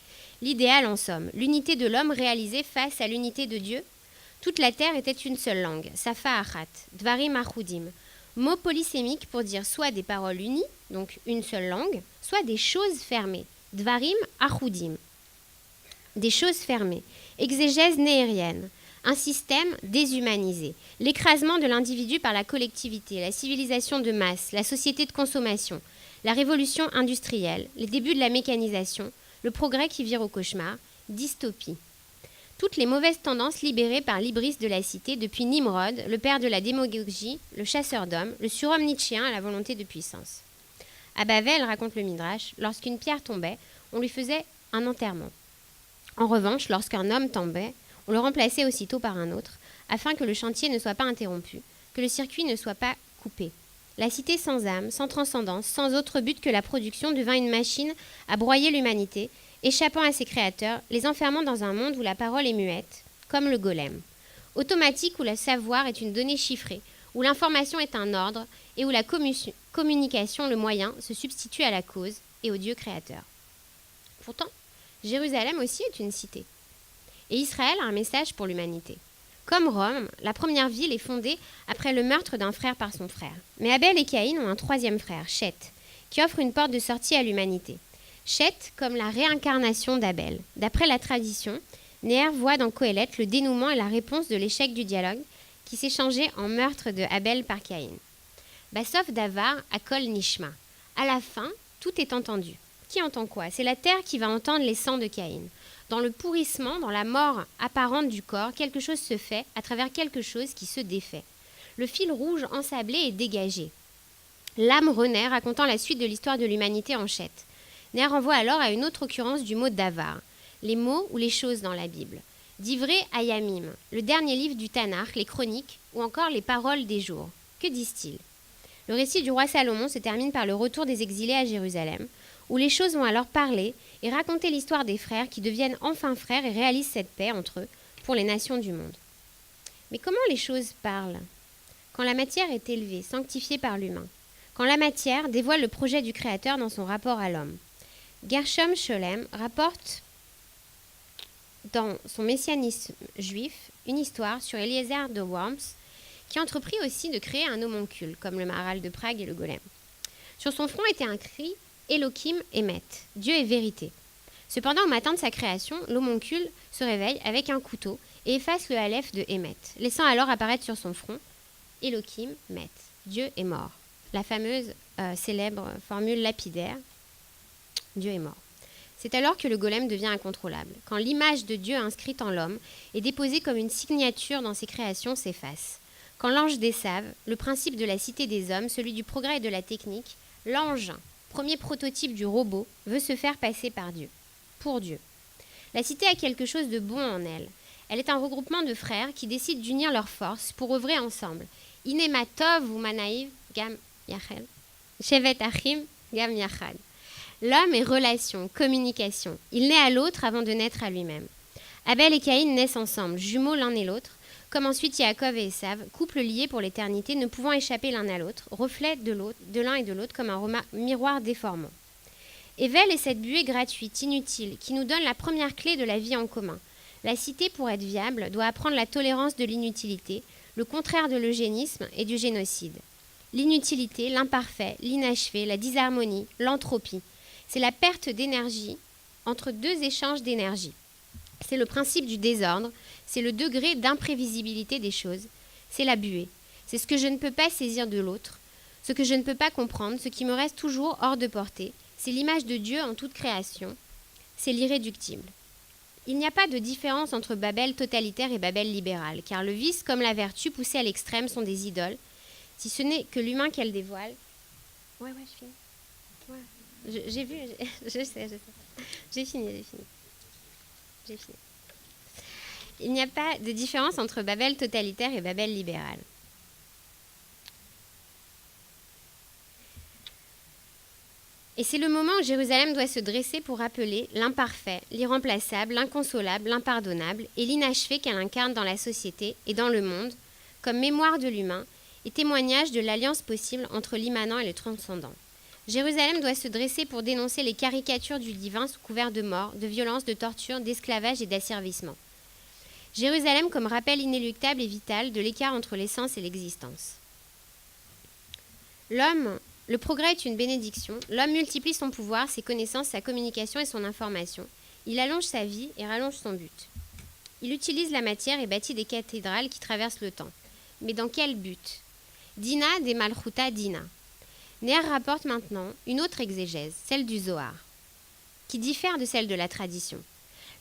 Speaker 3: L'idéal en somme, l'unité de l'homme réalisée face à l'unité de Dieu. Toute la terre était une seule langue, Safa Achat, Dvarim Achudim, mot polysémique pour dire soit des paroles unies, donc une seule langue, soit des choses fermées, Dvarim Achudim, des choses fermées, exégèse néérienne. Un système déshumanisé, l'écrasement de l'individu par la collectivité, la civilisation de masse, la société de consommation, la révolution industrielle, les débuts de la mécanisation, le progrès qui vire au cauchemar, dystopie. Toutes les mauvaises tendances libérées par l'hybris de la cité depuis Nimrod, le père de la démagogie, le chasseur d'hommes, le surhomme nietzschéen à la volonté de puissance. À Babel, raconte le Midrash, lorsqu'une pierre tombait, on lui faisait un enterrement. En revanche, lorsqu'un homme tombait, on le remplaçait aussitôt par un autre, afin que le chantier ne soit pas interrompu, que le circuit ne soit pas coupé. La cité sans âme, sans transcendance, sans autre but que la production devint une machine à broyer l'humanité, échappant à ses créateurs, les enfermant dans un monde où la parole est muette, comme le golem. Automatique où le savoir est une donnée chiffrée, où l'information est un ordre et où la communication, le moyen, se substitue à la cause et au Dieu créateur. Pourtant, Jérusalem aussi est une cité. Et Israël a un message pour l'humanité. Comme Rome, la première ville est fondée après le meurtre d'un frère par son frère. Mais Abel et Caïn ont un 3e frère, Seth, qui offre une porte de sortie à l'humanité. Seth comme la réincarnation d'Abel. D'après la tradition, Neher voit dans Qoéleth le dénouement et la réponse de l'échec du dialogue qui s'est changé en meurtre de Abel par Caïn. Bassof Davar Akol Nishma. À la fin, tout est entendu. Qui entend quoi? C'est la terre qui va entendre les sangs de Caïn. Dans le pourrissement, dans la mort apparente du corps, quelque chose se fait à travers quelque chose qui se défait. Le fil rouge ensablé est dégagé. L'âme renaît, racontant la suite de l'histoire de l'humanité en Seth. Neher renvoie alors à une autre occurrence du mot davar, les mots ou les choses dans la Bible. Divré Hayamim, le dernier livre du Tanakh, les chroniques ou encore les paroles des jours. Que disent-ils? Le récit du roi Salomon se termine par le retour des exilés à Jérusalem, où les choses vont alors parler et raconter l'histoire des frères qui deviennent enfin frères et réalisent cette paix entre eux pour les nations du monde. Mais comment les choses parlent? Quand la matière est élevée, sanctifiée par l'humain, quand la matière dévoile le projet du Créateur dans son rapport à l'homme. Gershom Scholem rapporte dans son messianisme juif une histoire sur Eliezer de Worms, qui entreprit aussi de créer un homoncule, comme le Maharal de Prague et le Golem. Sur son front était un cri Elohim Emet, Dieu est vérité. Cependant, au matin de sa création, l'homoncule se réveille avec un couteau et efface le Aleph de Emet, laissant alors apparaître sur son front Elohim Met, Dieu est mort. La fameuse célèbre formule lapidaire, Dieu est mort. C'est alors que le golem devient incontrôlable, quand l'image de Dieu inscrite en l'homme est déposée comme une signature dans ses créations s'efface. Quand l'ange d'Esav, le principe de la cité des hommes, celui du progrès et de la technique, l'ange, premier prototype du robot, veut se faire passer par Dieu, pour Dieu. La cité a quelque chose de bon en elle. Elle est un regroupement de frères qui décident d'unir leurs forces pour œuvrer ensemble. Inema tov ou manaïv gam yachel, shevet achim gam yachad. L'homme est relation, communication. Il naît à l'autre avant de naître à lui-même. Abel et Caïn naissent ensemble, jumeaux l'un et l'autre, comme ensuite Yaakov et Esav, couple lié pour l'éternité, ne pouvant échapper l'un à l'autre, reflet de l'un et de l'autre comme un miroir déformant. Evel est cette buée gratuite, inutile, qui nous donne la première clé de la vie en commun. La cité, pour être viable, doit apprendre la tolérance de l'inutilité, le contraire de l'eugénisme et du génocide. L'inutilité, l'imparfait, l'inachevé, la disharmonie, l'entropie. C'est la perte d'énergie entre deux échanges d'énergie. C'est le principe du désordre, c'est le degré d'imprévisibilité des choses, c'est la buée. C'est ce que je ne peux pas saisir de l'autre, ce que je ne peux pas comprendre, ce qui me reste toujours hors de portée. C'est l'image de Dieu en toute création, c'est l'irréductible. Il n'y a pas de différence entre Babel totalitaire et Babel libéral, car le vice comme la vertu poussés à l'extrême sont des idoles, si ce n'est que l'humain qu'elle dévoile. Ouais, je finis. Ouais. J'ai vu, je sais. J'ai fini. Il n'y a pas de différence entre Babel totalitaire et Babel libéral. Et c'est le moment où Jérusalem doit se dresser pour rappeler l'imparfait, l'irremplaçable, l'inconsolable, l'impardonnable et l'inachevé qu'elle incarne dans la société et dans le monde, comme mémoire de l'humain et témoignage de l'alliance possible entre l'immanent et le transcendant. Jérusalem doit se dresser pour dénoncer les caricatures du divin sous couvert de mort, de violence, de torture, d'esclavage et d'asservissement. Jérusalem comme rappel inéluctable et vital de l'écart entre l'essence et l'existence. Le progrès est une bénédiction. L'homme multiplie son pouvoir, ses connaissances, sa communication et son information. Il allonge sa vie et rallonge son but. Il utilise la matière et bâtit des cathédrales qui traversent le temps. Mais dans quel but ? Dina de Malchuta Dina. Ner rapporte maintenant une autre exégèse, celle du Zohar, qui diffère de celle de la tradition.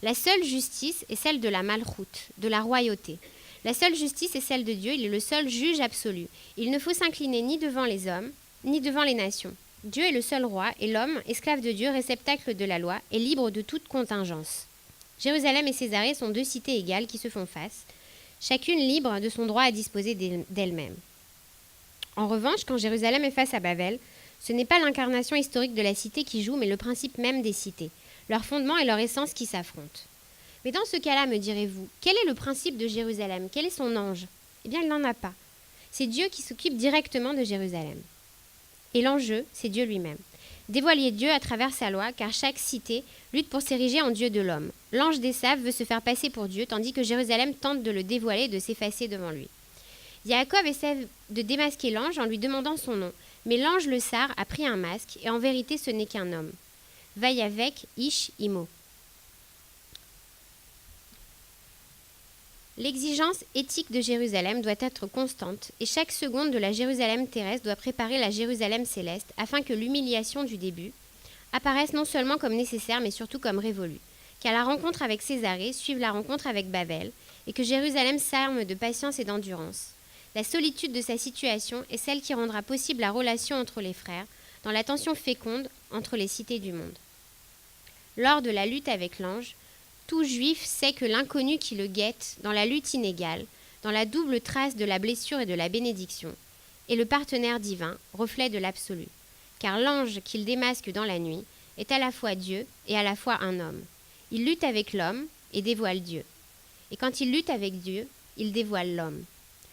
Speaker 3: La seule justice est celle de la Malchut, de la royauté. La seule justice est celle de Dieu, il est le seul juge absolu. Il ne faut s'incliner ni devant les hommes, ni devant les nations. Dieu est le seul roi, et l'homme, esclave de Dieu, réceptacle de la loi, est libre de toute contingence. Jérusalem et Césarée sont deux cités égales qui se font face, chacune libre de son droit à disposer d'elle-même. En revanche, quand Jérusalem est face à Babel, ce n'est pas l'incarnation historique de la cité qui joue, mais le principe même des cités, leur fondement et leur essence qui s'affrontent. Mais dans ce cas-là, me direz-vous, quel est le principe de Jérusalem ? Quel est son ange ? Eh bien, il n'en a pas. C'est Dieu qui s'occupe directement de Jérusalem. Et l'enjeu, c'est Dieu lui-même. Dévoiler Dieu à travers sa loi, car chaque cité lutte pour s'ériger en Dieu de l'homme. L'ange d'Esav veut se faire passer pour Dieu, tandis que Jérusalem tente de le dévoiler et de s'effacer devant lui. Yaakov essaie de démasquer l'ange en lui demandant son nom, mais l'ange le sar a pris un masque, et en vérité ce n'est qu'un homme. Vaille avec Ish Imo. L'exigence éthique de Jérusalem doit être constante, et chaque seconde de la Jérusalem terrestre doit préparer la Jérusalem céleste, afin que l'humiliation du début apparaisse non seulement comme nécessaire, mais surtout comme révolue, qu'à la rencontre avec Césarée suive la rencontre avec Babel, et que Jérusalem s'arme de patience et d'endurance. La solitude de sa situation est celle qui rendra possible la relation entre les frères, dans la tension féconde entre les cités du monde. Lors de la lutte avec l'ange, tout juif sait que l'inconnu qui le guette, dans la lutte inégale, dans la double trace de la blessure et de la bénédiction, est le partenaire divin, reflet de l'absolu. Car l'ange qu'il démasque dans la nuit est à la fois Dieu et à la fois un homme. Il lutte avec l'homme et dévoile Dieu. Et quand il lutte avec Dieu, il dévoile l'homme.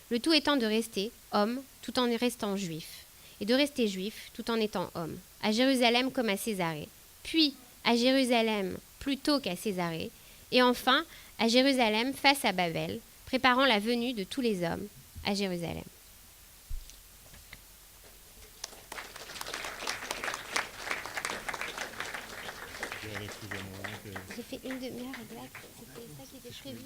Speaker 3: Le tout étant de rester homme tout en restant juif, et de rester juif tout en étant homme, à Jérusalem comme à Césarée, puis à Jérusalem plutôt qu'à Césarée, et enfin à Jérusalem face à Babel, préparant la venue de tous les hommes à Jérusalem.
Speaker 1: excusez-moi.
Speaker 3: J'ai fait une demi-heure exacte, c'était ça qui était prévu.